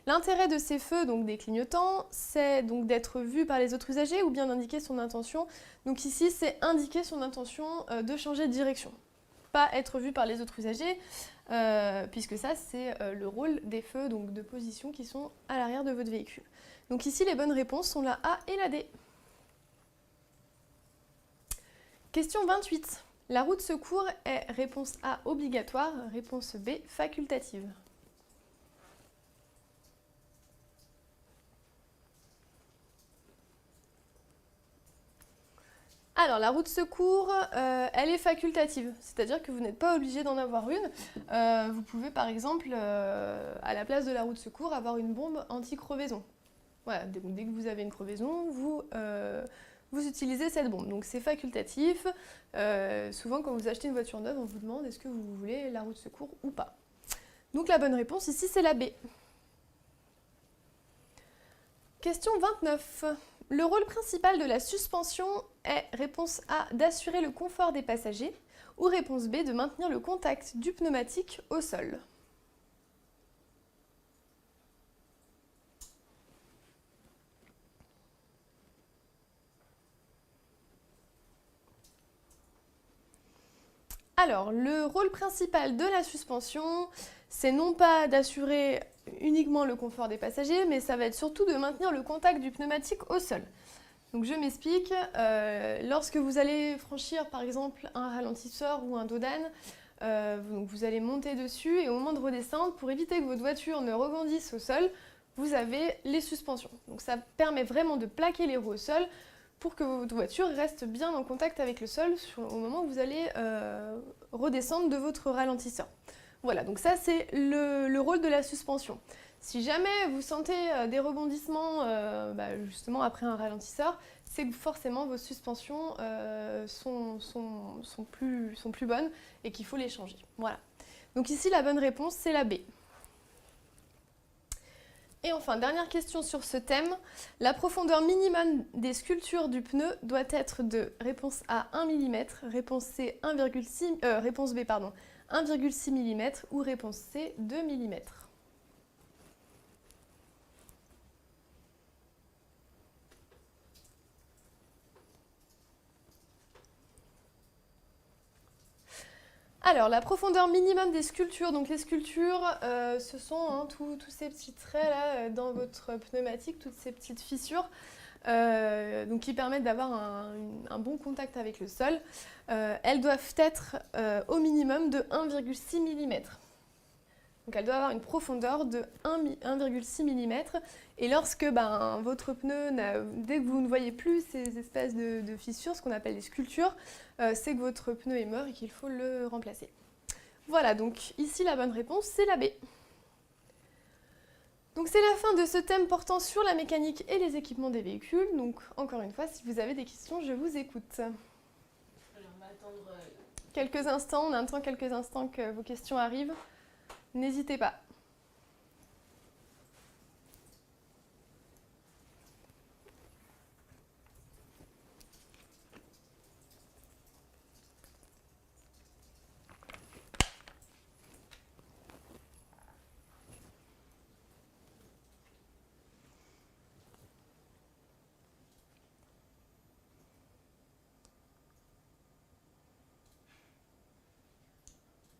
L'intérêt de ces feux, donc des clignotants, c'est donc d'être vu par les autres usagers ou bien d'indiquer son intention. Donc ici, c'est indiquer son intention de changer de direction. Pas être vu par les autres usagers, puisque ça, c'est le rôle des feux donc, de position qui sont à l'arrière de votre véhicule. Donc ici, les bonnes réponses sont la A et la D. Question 28. La roue de secours est réponse A obligatoire, réponse B facultative. Alors, la roue de secours, elle est facultative, c'est-à-dire que vous n'êtes pas obligé d'en avoir une. Vous pouvez, par exemple, à la place de la roue de secours, avoir une bombe anti-crevaison. Voilà, dès que vous avez une crevaison, vous utilisez cette bombe. Donc, c'est facultatif. Souvent, quand vous achetez une voiture neuve, on vous demande est-ce que vous voulez la roue de secours ou pas. Donc, la bonne réponse ici, c'est la B. Question 29. Le rôle principal de la suspension est, réponse A, d'assurer le confort des passagers, ou réponse B, de maintenir le contact du pneumatique au sol. Alors, le rôle principal de la suspension, c'est non pas d'assurer uniquement le confort des passagers, mais ça va être surtout de maintenir le contact du pneumatique au sol. Donc je m'explique, lorsque vous allez franchir par exemple un ralentisseur ou un dos d'âne, vous allez monter dessus et au moment de redescendre, pour éviter que votre voiture ne rebondisse au sol, vous avez les suspensions. Donc ça permet vraiment de plaquer les roues au sol pour que votre voiture reste bien en contact avec le sol au moment où vous allez redescendre de votre ralentisseur. Voilà, donc ça c'est le rôle de la suspension. Si jamais vous sentez des rebondissements justement après un ralentisseur, c'est que forcément vos suspensions sont plus bonnes et qu'il faut les changer. Voilà. Donc ici la bonne réponse c'est la B. Et enfin, dernière question sur ce thème, la profondeur minimum des sculptures du pneu doit être de réponse A 1 mm, réponse C 1,6 réponse B 1,6 mm ou réponse C, 2 mm. Alors, la profondeur minimum des sculptures. Donc, les sculptures, ce sont tous ces petits traits là dans votre pneumatique, toutes ces petites fissures, donc qui permettent d'avoir un bon contact avec le sol. Elles doivent être au minimum de 1,6 mm. Donc, elles doivent avoir une profondeur de 1,6 mm. Et lorsque votre pneu, dès que vous ne voyez plus ces espèces de fissures, ce qu'on appelle les sculptures, c'est que votre pneu est mort et qu'il faut le remplacer. Voilà, donc ici la bonne réponse, c'est la B. Donc c'est la fin de ce thème portant sur la mécanique et les équipements des véhicules. Donc encore une fois, si vous avez des questions, je vous écoute. Alors, on va attendre quelques instants, on attend quelques instants que vos questions arrivent. N'hésitez pas.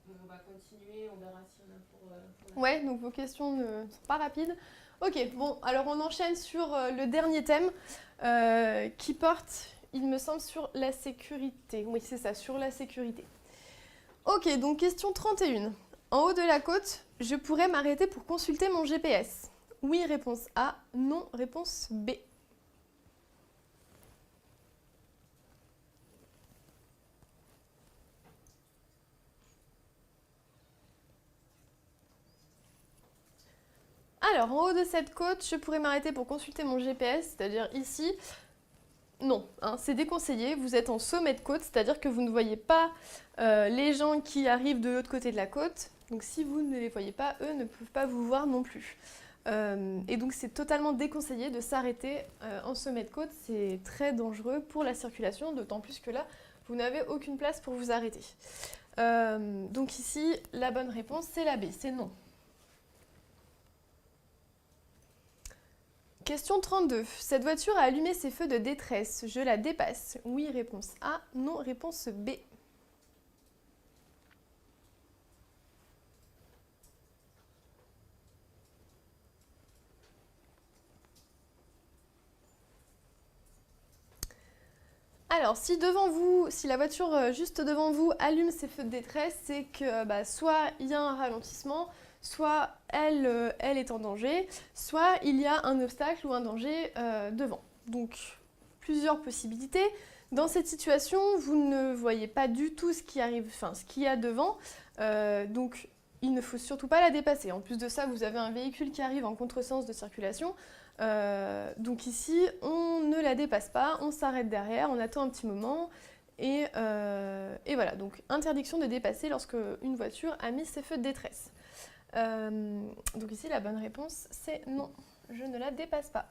On va continuer, on verra si on a pour la... Ouais, donc vos questions ne sont pas rapides. Ok, bon, alors on enchaîne sur le dernier thème qui porte, il me semble, sur la sécurité. Oui, c'est ça, sur la sécurité. Ok, donc question 31. En haut de la côte, je pourrais m'arrêter pour consulter mon GPS. Oui, réponse A. Non, réponse B. Alors, en haut de cette côte, je pourrais m'arrêter pour consulter mon GPS, c'est-à-dire ici. Non, c'est déconseillé, vous êtes en sommet de côte, c'est-à-dire que vous ne voyez pas les gens qui arrivent de l'autre côté de la côte. Donc si vous ne les voyez pas, eux ne peuvent pas vous voir non plus. Et donc c'est totalement déconseillé de s'arrêter en sommet de côte, c'est très dangereux pour la circulation, d'autant plus que là, vous n'avez aucune place pour vous arrêter. Donc ici, la bonne réponse, c'est la B, c'est non. Question 32. Cette voiture a allumé ses feux de détresse. Je la dépasse. Oui, réponse A. Non, réponse B. Alors, si la voiture juste devant vous allume ses feux de détresse, c'est que soit il y a un ralentissement, soit elle est en danger, soit il y a un obstacle ou un danger devant. Donc, plusieurs possibilités. Dans cette situation, vous ne voyez pas du tout ce qui arrive, ce qu'il y a devant, donc il ne faut surtout pas la dépasser. En plus de ça, vous avez un véhicule qui arrive en contresens de circulation, donc ici, on ne la dépasse pas, on s'arrête derrière, on attend un petit moment, et voilà, donc interdiction de dépasser lorsque une voiture a mis ses feux de détresse. Donc ici, la bonne réponse, c'est non, je ne la dépasse pas.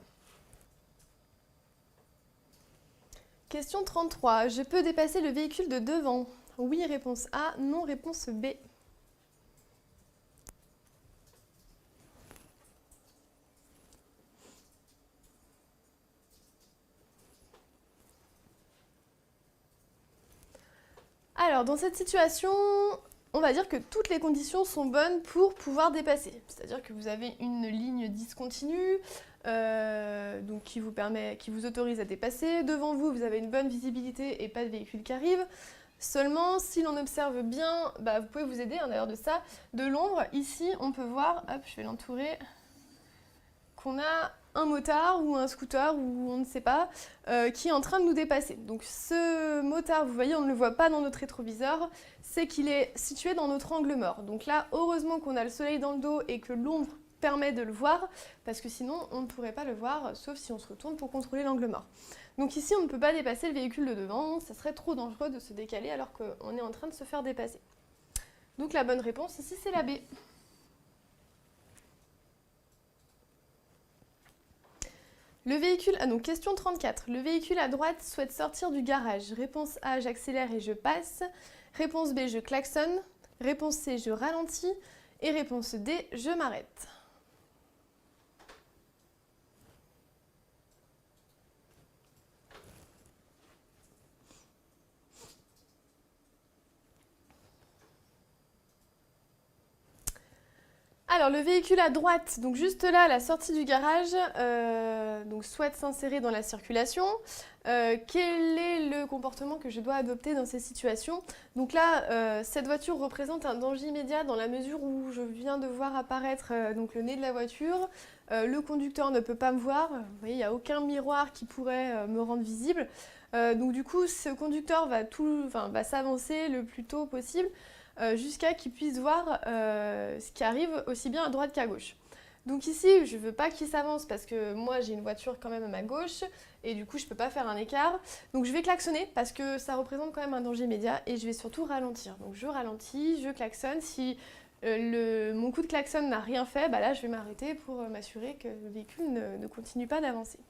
Question 33. Je peux dépasser le véhicule de devant. Oui, réponse A. Non, réponse B. Alors, dans cette situation, on va dire que toutes les conditions sont bonnes pour pouvoir dépasser. C'est-à-dire que vous avez une ligne discontinue, donc qui vous autorise à dépasser. Devant vous, vous avez une bonne visibilité et pas de véhicule qui arrive. Seulement, si l'on observe bien, vous pouvez vous aider d'ailleurs de ça, de l'ombre. Ici, on peut voir, hop, je vais l'entourer, qu'on a un motard ou un scooter ou on ne sait pas, qui est en train de nous dépasser. Donc ce motard, vous voyez, on ne le voit pas dans notre rétroviseur, c'est qu'il est situé dans notre angle mort. Donc là, heureusement qu'on a le soleil dans le dos et que l'ombre permet de le voir, parce que sinon on ne pourrait pas le voir, sauf si on se retourne pour contrôler l'angle mort. Donc ici, on ne peut pas dépasser le véhicule de devant, ça serait trop dangereux de se décaler alors qu'on est en train de se faire dépasser. Donc la bonne réponse ici, c'est la B. Le véhicule, donc question 34. Le véhicule à droite souhaite sortir du garage. Réponse A, j'accélère et je passe. Réponse B, je klaxonne. Réponse C, je ralentis. Et réponse D, je m'arrête. Alors le véhicule à droite, donc juste là à la sortie du garage, donc souhaite s'insérer dans la circulation. Quel est le comportement que je dois adopter dans ces situations? Donc là, cette voiture représente un danger immédiat dans la mesure où je viens de voir apparaître donc le nez de la voiture. Le conducteur ne peut pas me voir. Vous voyez, il n'y a aucun miroir qui pourrait me rendre visible. Donc du coup, ce conducteur va s'avancer le plus tôt possible. Jusqu'à qu'il puisse voir ce qui arrive aussi bien à droite qu'à gauche. Donc ici, je ne veux pas qu'il s'avance parce que moi j'ai une voiture quand même à ma gauche et du coup je ne peux pas faire un écart. Donc je vais klaxonner parce que ça représente quand même un danger immédiat et je vais surtout ralentir. Donc je ralentis, je klaxonne. Si mon coup de klaxon n'a rien fait, bah là je vais m'arrêter pour m'assurer que le véhicule ne continue pas d'avancer.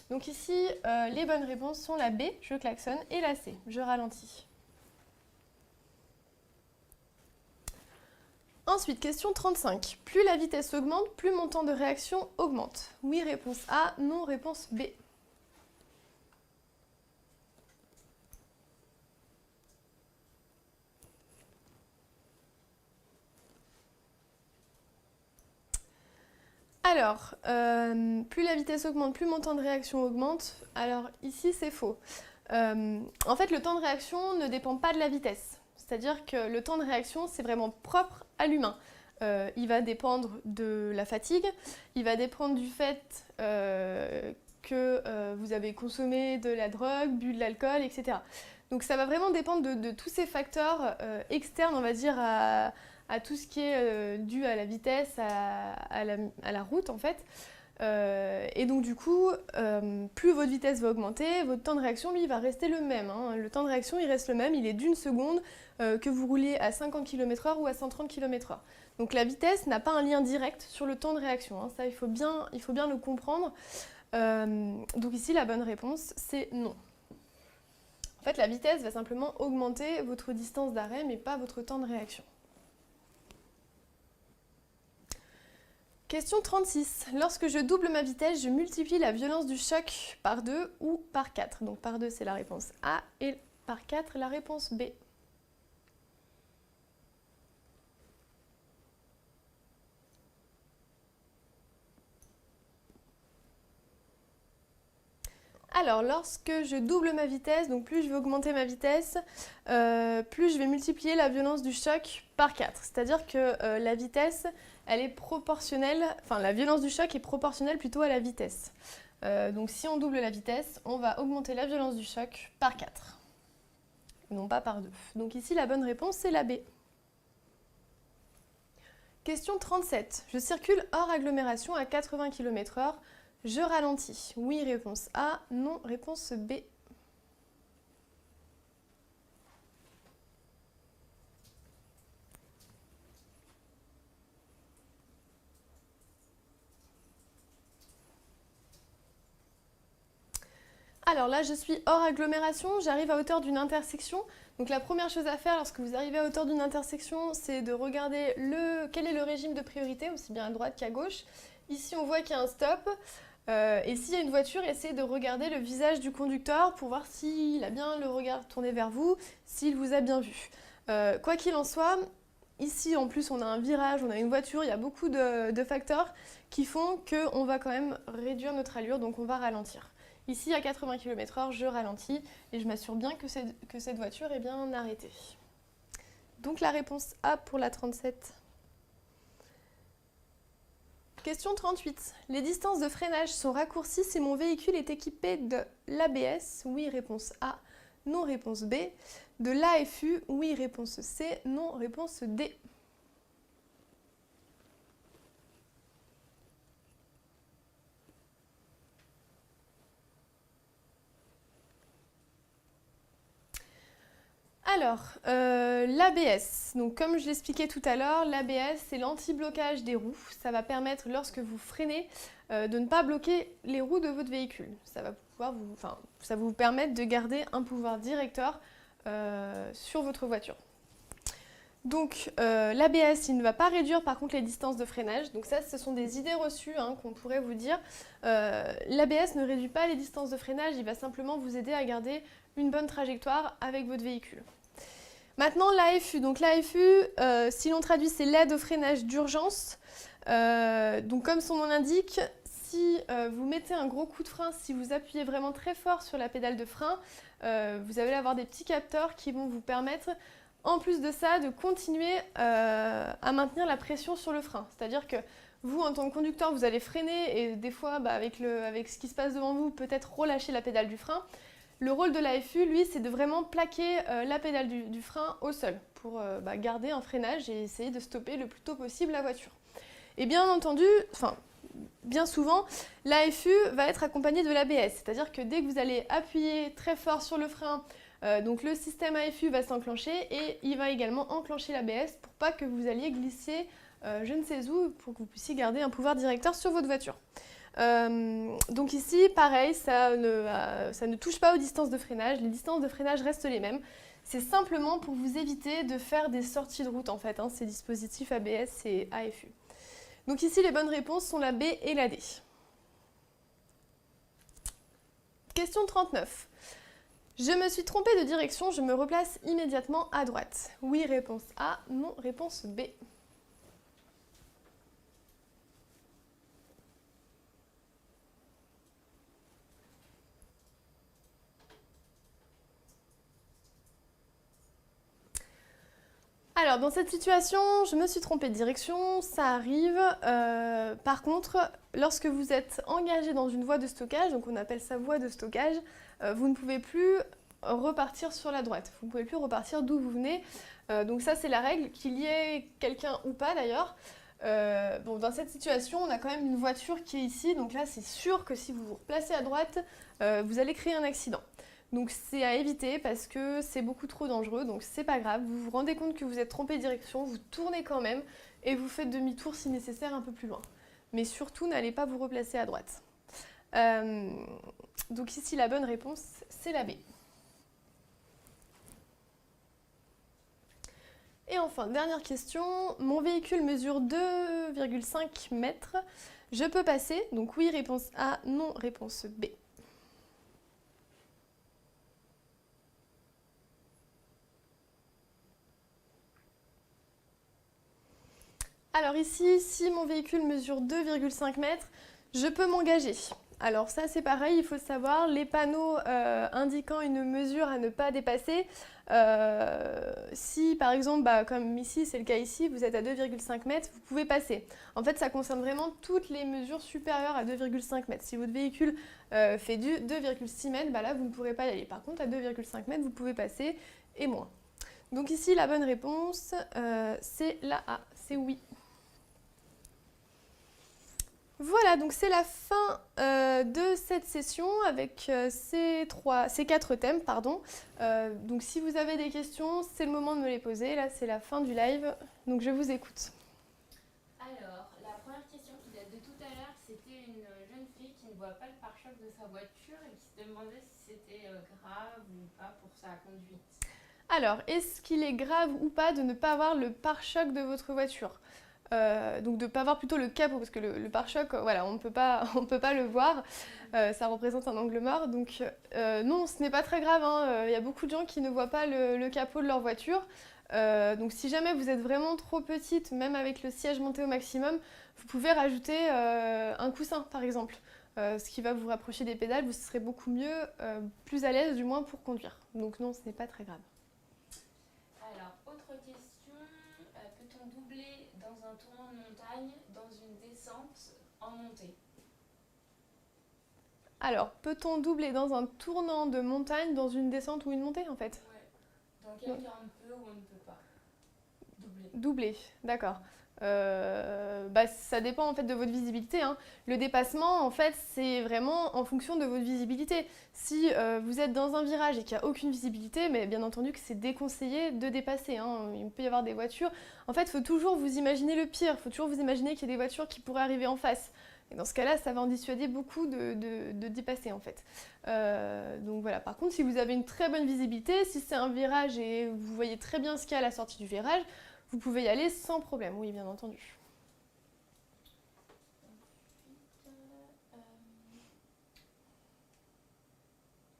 Donc ici, les bonnes réponses sont la B, je klaxonne, et la C, je ralentis. Ensuite, question 35. Plus la vitesse augmente, plus mon temps de réaction augmente. Oui, réponse A. Non, réponse B. Alors, plus la vitesse augmente, plus mon temps de réaction augmente. Alors ici, c'est faux. En fait, le temps de réaction ne dépend pas de la vitesse. C'est-à-dire que le temps de réaction, c'est vraiment propre à l'humain. Il va dépendre de la fatigue, il va dépendre du fait que vous avez consommé de la drogue, bu de l'alcool, etc. Donc ça va vraiment dépendre de tous ces facteurs externes, on va dire, à tout ce qui est dû à la vitesse, à la route en fait. Et donc du coup, plus votre vitesse va augmenter, votre temps de réaction, lui, va rester le même. Hein. Le temps de réaction, il reste le même, il est d'une seconde que vous roulez à 50 km/h ou à 130 km/h. Donc la vitesse n'a pas un lien direct sur le temps de réaction. Hein. Ça, il faut bien le comprendre. Donc ici, la bonne réponse, c'est non. En fait, la vitesse va simplement augmenter votre distance d'arrêt, mais pas votre temps de réaction. Question 36. Lorsque je double ma vitesse, je multiplie la violence du choc par 2 ou par 4. Donc par 2, c'est la réponse A et par 4, la réponse B. Alors, lorsque je double ma vitesse, donc plus je vais augmenter ma vitesse, plus je vais multiplier la violence du choc par 4. C'est-à-dire que la vitesse, elle est proportionnelle, enfin la violence du choc est proportionnelle plutôt à la vitesse. Donc si on double la vitesse, on va augmenter la violence du choc par 4, non pas par 2. Donc ici, la bonne réponse, c'est la B. Question 37. Je circule hors agglomération à 80 km/h. Je ralentis. Oui, réponse A. Non, réponse B. Alors là, je suis hors agglomération, j'arrive à hauteur d'une intersection. Donc la première chose à faire lorsque vous arrivez à hauteur d'une intersection, c'est de regarder quel est le régime de priorité, aussi bien à droite qu'à gauche. Ici, on voit qu'il y a un stop. Et s'il y a une voiture, essayez de regarder le visage du conducteur pour voir s'il a bien le regard tourné vers vous, s'il vous a bien vu. Quoi qu'il en soit, ici en plus on a un virage, on a une voiture, il y a beaucoup de facteurs qui font qu'on va quand même réduire notre allure, donc on va ralentir. Ici à 80 km/h, je ralentis et je m'assure bien que cette voiture est bien arrêtée. Donc la réponse A pour la 37. Question 38. Les distances de freinage sont raccourcies si mon véhicule est équipé de l'ABS. Oui, réponse A. Non, réponse B. De l'AFU. Oui, réponse C. Non, réponse D. Alors, l'ABS, donc comme je l'expliquais tout à l'heure, l'ABS c'est l'anti-blocage des roues. Ça va permettre lorsque vous freinez de ne pas bloquer les roues de votre véhicule. Ça va vous permettre de garder un pouvoir directeur sur votre voiture. Donc l'ABS, il ne va pas réduire par contre les distances de freinage. Donc ça, ce sont des idées reçues qu'on pourrait vous dire. L'ABS ne réduit pas les distances de freinage, il va simplement vous aider à garder une bonne trajectoire avec votre véhicule. Maintenant l'AFU. Donc l'AFU, si l'on traduit, c'est l'aide au freinage d'urgence. Donc comme son nom l'indique, si vous mettez un gros coup de frein, si vous appuyez vraiment très fort sur la pédale de frein, vous allez avoir des petits capteurs qui vont vous permettre, en plus de ça, de continuer à maintenir la pression sur le frein. C'est-à-dire que vous, en tant que conducteur, vous allez freiner et des fois, avec ce qui se passe devant vous, peut-être relâcher la pédale du frein. Le rôle de l'AFU, lui, c'est de vraiment plaquer la pédale du frein au sol pour garder un freinage et essayer de stopper le plus tôt possible la voiture. Et bien entendu, bien souvent, l'AFU va être accompagné de l'ABS, c'est-à-dire que dès que vous allez appuyer très fort sur le frein, donc le système AFU va s'enclencher et il va également enclencher l'ABS pour pas que vous alliez glisser je ne sais où, pour que vous puissiez garder un pouvoir directeur sur votre voiture. Donc ici, pareil, ça ne touche pas aux distances de freinage, les distances de freinage restent les mêmes. C'est simplement pour vous éviter de faire des sorties de route en fait, ces dispositifs ABS et AFU. Donc ici, les bonnes réponses sont la B et la D. Question 39. Je me suis trompée de direction, je me replace immédiatement à droite. Oui, réponse A, non, réponse B. Alors, dans cette situation, je me suis trompée de direction, ça arrive. Par contre, lorsque vous êtes engagé dans une voie de stockage, donc on appelle ça voie de stockage, vous ne pouvez plus repartir sur la droite. Vous ne pouvez plus repartir d'où vous venez. Donc ça, c'est la règle, qu'il y ait quelqu'un ou pas d'ailleurs. Dans cette situation, on a quand même une voiture qui est ici. Donc là, c'est sûr que si vous vous replacez à droite, vous allez créer un accident. Donc c'est à éviter parce que c'est beaucoup trop dangereux, donc c'est pas grave. Vous vous rendez compte que vous êtes trompé de direction, vous tournez quand même et vous faites demi-tour si nécessaire un peu plus loin. Mais surtout, n'allez pas vous replacer à droite. Donc ici, la bonne réponse, c'est la B. Et enfin, dernière question. Mon véhicule mesure 2,5 mètres. Je peux passer? Donc oui, réponse A, non, réponse B. Alors ici, si mon véhicule mesure 2,5 mètres, je peux m'engager. Alors ça c'est pareil, il faut savoir, les panneaux indiquant une mesure à ne pas dépasser, si par exemple, comme ici, c'est le cas ici, vous êtes à 2,5 mètres, vous pouvez passer. En fait, ça concerne vraiment toutes les mesures supérieures à 2,5 mètres. Si votre véhicule fait 2,6 mètres, là vous ne pourrez pas y aller. Par contre, à 2,5 mètres, vous pouvez passer et moins. Donc ici, la bonne réponse, c'est la A, c'est oui. Voilà, donc c'est la fin de cette session avec ces 4 thèmes. Donc si vous avez des questions, c'est le moment de me les poser. Là, c'est la fin du live, donc je vous écoute. Alors, la première question qui date de tout à l'heure, c'était une jeune fille qui ne voit pas le pare-choc de sa voiture et qui se demandait si c'était grave ou pas pour sa conduite. Alors, est-ce qu'il est grave ou pas de ne pas avoir le pare-choc de votre voiture ? Donc de ne pas avoir plutôt le capot, parce que le pare-choc, voilà, on ne peut pas le voir, ça représente un angle mort, donc non, ce n'est pas très grave, il y a beaucoup de gens qui ne voient pas le capot de leur voiture, donc si jamais vous êtes vraiment trop petite, même avec le siège monté au maximum, vous pouvez rajouter un coussin par exemple, ce qui va vous rapprocher des pédales, vous serez beaucoup mieux, plus à l'aise du moins pour conduire, donc non, ce n'est pas très grave. Alors, autre question, peut-on doubler dans un tournant de montagne dans une descente en montée? Alors, peut-on doubler dans un tournant de montagne dans une descente ou une montée en fait? Ouais. Dans quel cas on peut ou on ne peut pas doubler? Doubler, d'accord. Ça dépend en fait de votre visibilité. Le dépassement, en fait, c'est vraiment en fonction de votre visibilité. Si vous êtes dans un virage et qu'il n'y a aucune visibilité, mais bien entendu que c'est déconseillé de dépasser. Il peut y avoir des voitures. En fait, il faut toujours vous imaginer le pire. Il faut toujours vous imaginer qu'il y a des voitures qui pourraient arriver en face. Et dans ce cas-là, ça va en dissuader beaucoup de dépasser en fait. Donc voilà. Par contre, si vous avez une très bonne visibilité, si c'est un virage et vous voyez très bien ce qu'il y a à la sortie du virage, vous pouvez y aller sans problème, oui, bien entendu.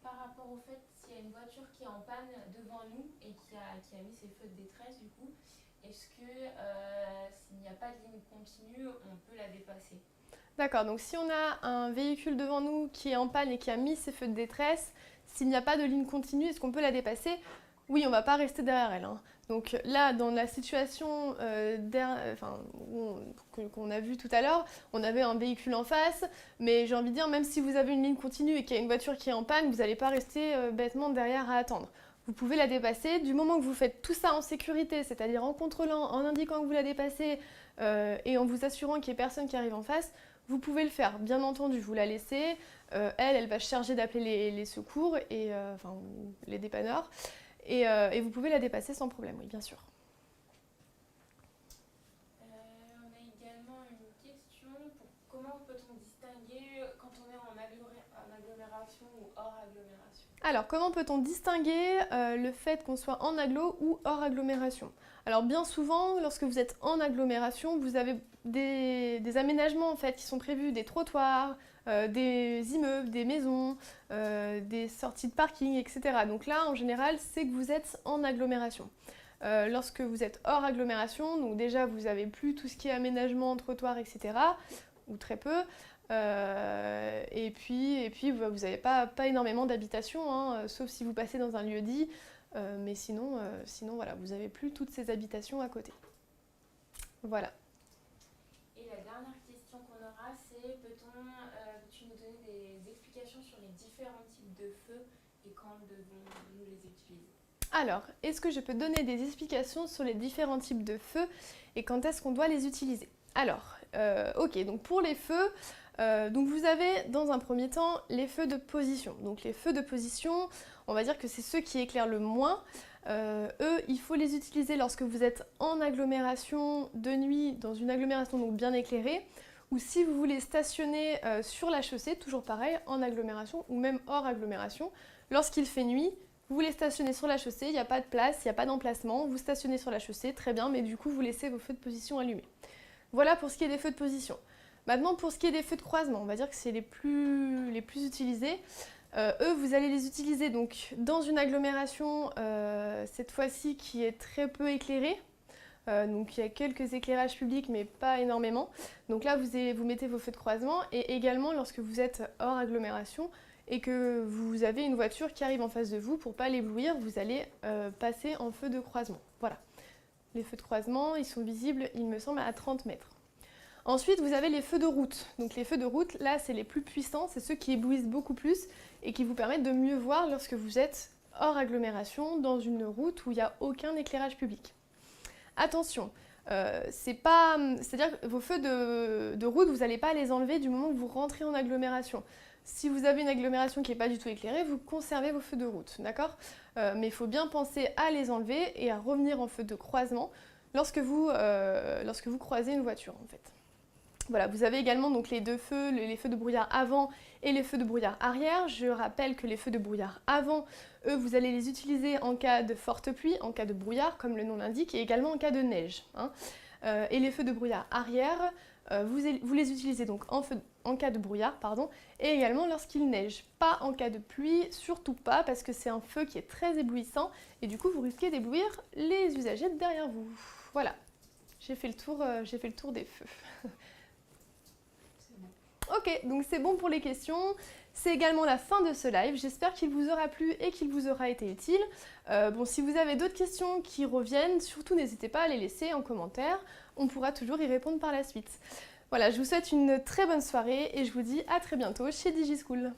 Par rapport au fait s'il y a une voiture qui est en panne devant nous et qui a mis ses feux de détresse, du coup, est-ce que s'il n'y a pas de ligne continue, on peut la dépasser? D'accord, donc si on a un véhicule devant nous qui est en panne et qui a mis ses feux de détresse, s'il n'y a pas de ligne continue, est-ce qu'on peut la dépasser? Oui, on ne va pas rester derrière elle, hein. Donc là, dans la situation qu'on a vue tout à l'heure, on avait un véhicule en face, mais j'ai envie de dire, même si vous avez une ligne continue et qu'il y a une voiture qui est en panne, vous n'allez pas rester bêtement derrière à attendre. Vous pouvez la dépasser du moment que vous faites tout ça en sécurité, c'est-à-dire en contrôlant, en indiquant que vous la dépassez et en vous assurant qu'il n'y ait personne qui arrive en face. Vous pouvez le faire, bien entendu, vous la laissez, elle va se charger d'appeler les secours, les dépanneurs, et vous pouvez la dépasser sans problème, oui, bien sûr. On a également une question, comment peut-on distinguer quand on est en agglomération ou hors agglomération? Alors, comment peut-on distinguer le fait qu'on soit en agglo ou hors agglomération? Alors, bien souvent, lorsque vous êtes en agglomération, vous avez des aménagements en fait, qui sont prévus, des trottoirs, des immeubles, des maisons, des sorties de parking, etc. Donc là, en général, c'est que vous êtes en agglomération. Lorsque vous êtes hors agglomération, donc déjà, vous n'avez plus tout ce qui est aménagement, trottoir, etc., ou très peu. Et puis vous n'avez pas énormément d'habitations, hein, sauf si vous passez dans un lieu dit, mais sinon voilà, vous n'avez plus toutes ces habitations à côté. Voilà. Et la dernière question qu'on aura, c'est peux-tu nous donner des explications sur les différents types de feux et quand devons-nous les utiliser? Alors, est-ce que je peux donner des explications sur les différents types de feux et quand est-ce qu'on doit les utiliser? Alors, ok, donc pour les feux, donc vous avez dans un premier temps les feux de position. Donc les feux de position, on va dire que c'est ceux qui éclairent le moins. Eux, il faut les utiliser lorsque vous êtes en agglomération de nuit, dans une agglomération donc bien éclairée, ou si vous voulez stationner sur la chaussée, toujours pareil, en agglomération ou même hors agglomération. Lorsqu'il fait nuit, vous voulez stationner sur la chaussée, il n'y a pas de place, il n'y a pas d'emplacement, vous stationnez sur la chaussée, très bien, mais du coup vous laissez vos feux de position allumés. Voilà pour ce qui est des feux de position. Maintenant, pour ce qui est des feux de croisement, on va dire que c'est les plus utilisés. Eux, vous allez les utiliser donc dans une agglomération, cette fois-ci qui est très peu éclairée. Donc il y a quelques éclairages publics, mais pas énormément. Donc là, vous mettez vos feux de croisement. Et également, lorsque vous êtes hors agglomération et que vous avez une voiture qui arrive en face de vous, pour ne pas l'éblouir, vous allez passer en feu de croisement. Voilà. Les feux de croisement, ils sont visibles, il me semble, à 30 mètres. Ensuite, vous avez les feux de route. Donc les feux de route, là, c'est les plus puissants, c'est ceux qui éblouissent beaucoup plus et qui vous permettent de mieux voir lorsque vous êtes hors agglomération, dans une route où il n'y a aucun éclairage public. Attention, c'est-à-dire que vos feux de route, vous n'allez pas les enlever du moment que vous rentrez en agglomération. Si vous avez une agglomération qui n'est pas du tout éclairée, vous conservez vos feux de route, d'accord? Mais il faut bien penser à les enlever et à revenir en feu de croisement lorsque vous croisez une voiture, en fait. Voilà, vous avez également donc les deux feux, les feux de brouillard avant et les feux de brouillard arrière. Je rappelle que les feux de brouillard avant, eux, vous allez les utiliser en cas de forte pluie, en cas de brouillard, comme le nom l'indique, et également en cas de neige, hein. Et les feux de brouillard arrière, vous les utilisez donc en cas de brouillard, pardon, et également lorsqu'il neige. Pas en cas de pluie, surtout pas, parce que c'est un feu qui est très éblouissant, et du coup vous risquez d'éblouir les usagers derrière vous. Voilà, j'ai fait le tour des feux. Ok, donc c'est bon pour les questions. C'est également la fin de ce live. J'espère qu'il vous aura plu et qu'il vous aura été utile. Si vous avez d'autres questions qui reviennent, surtout n'hésitez pas à les laisser en commentaire. On pourra toujours y répondre par la suite. Voilà, je vous souhaite une très bonne soirée et je vous dis à très bientôt chez DigiSchool.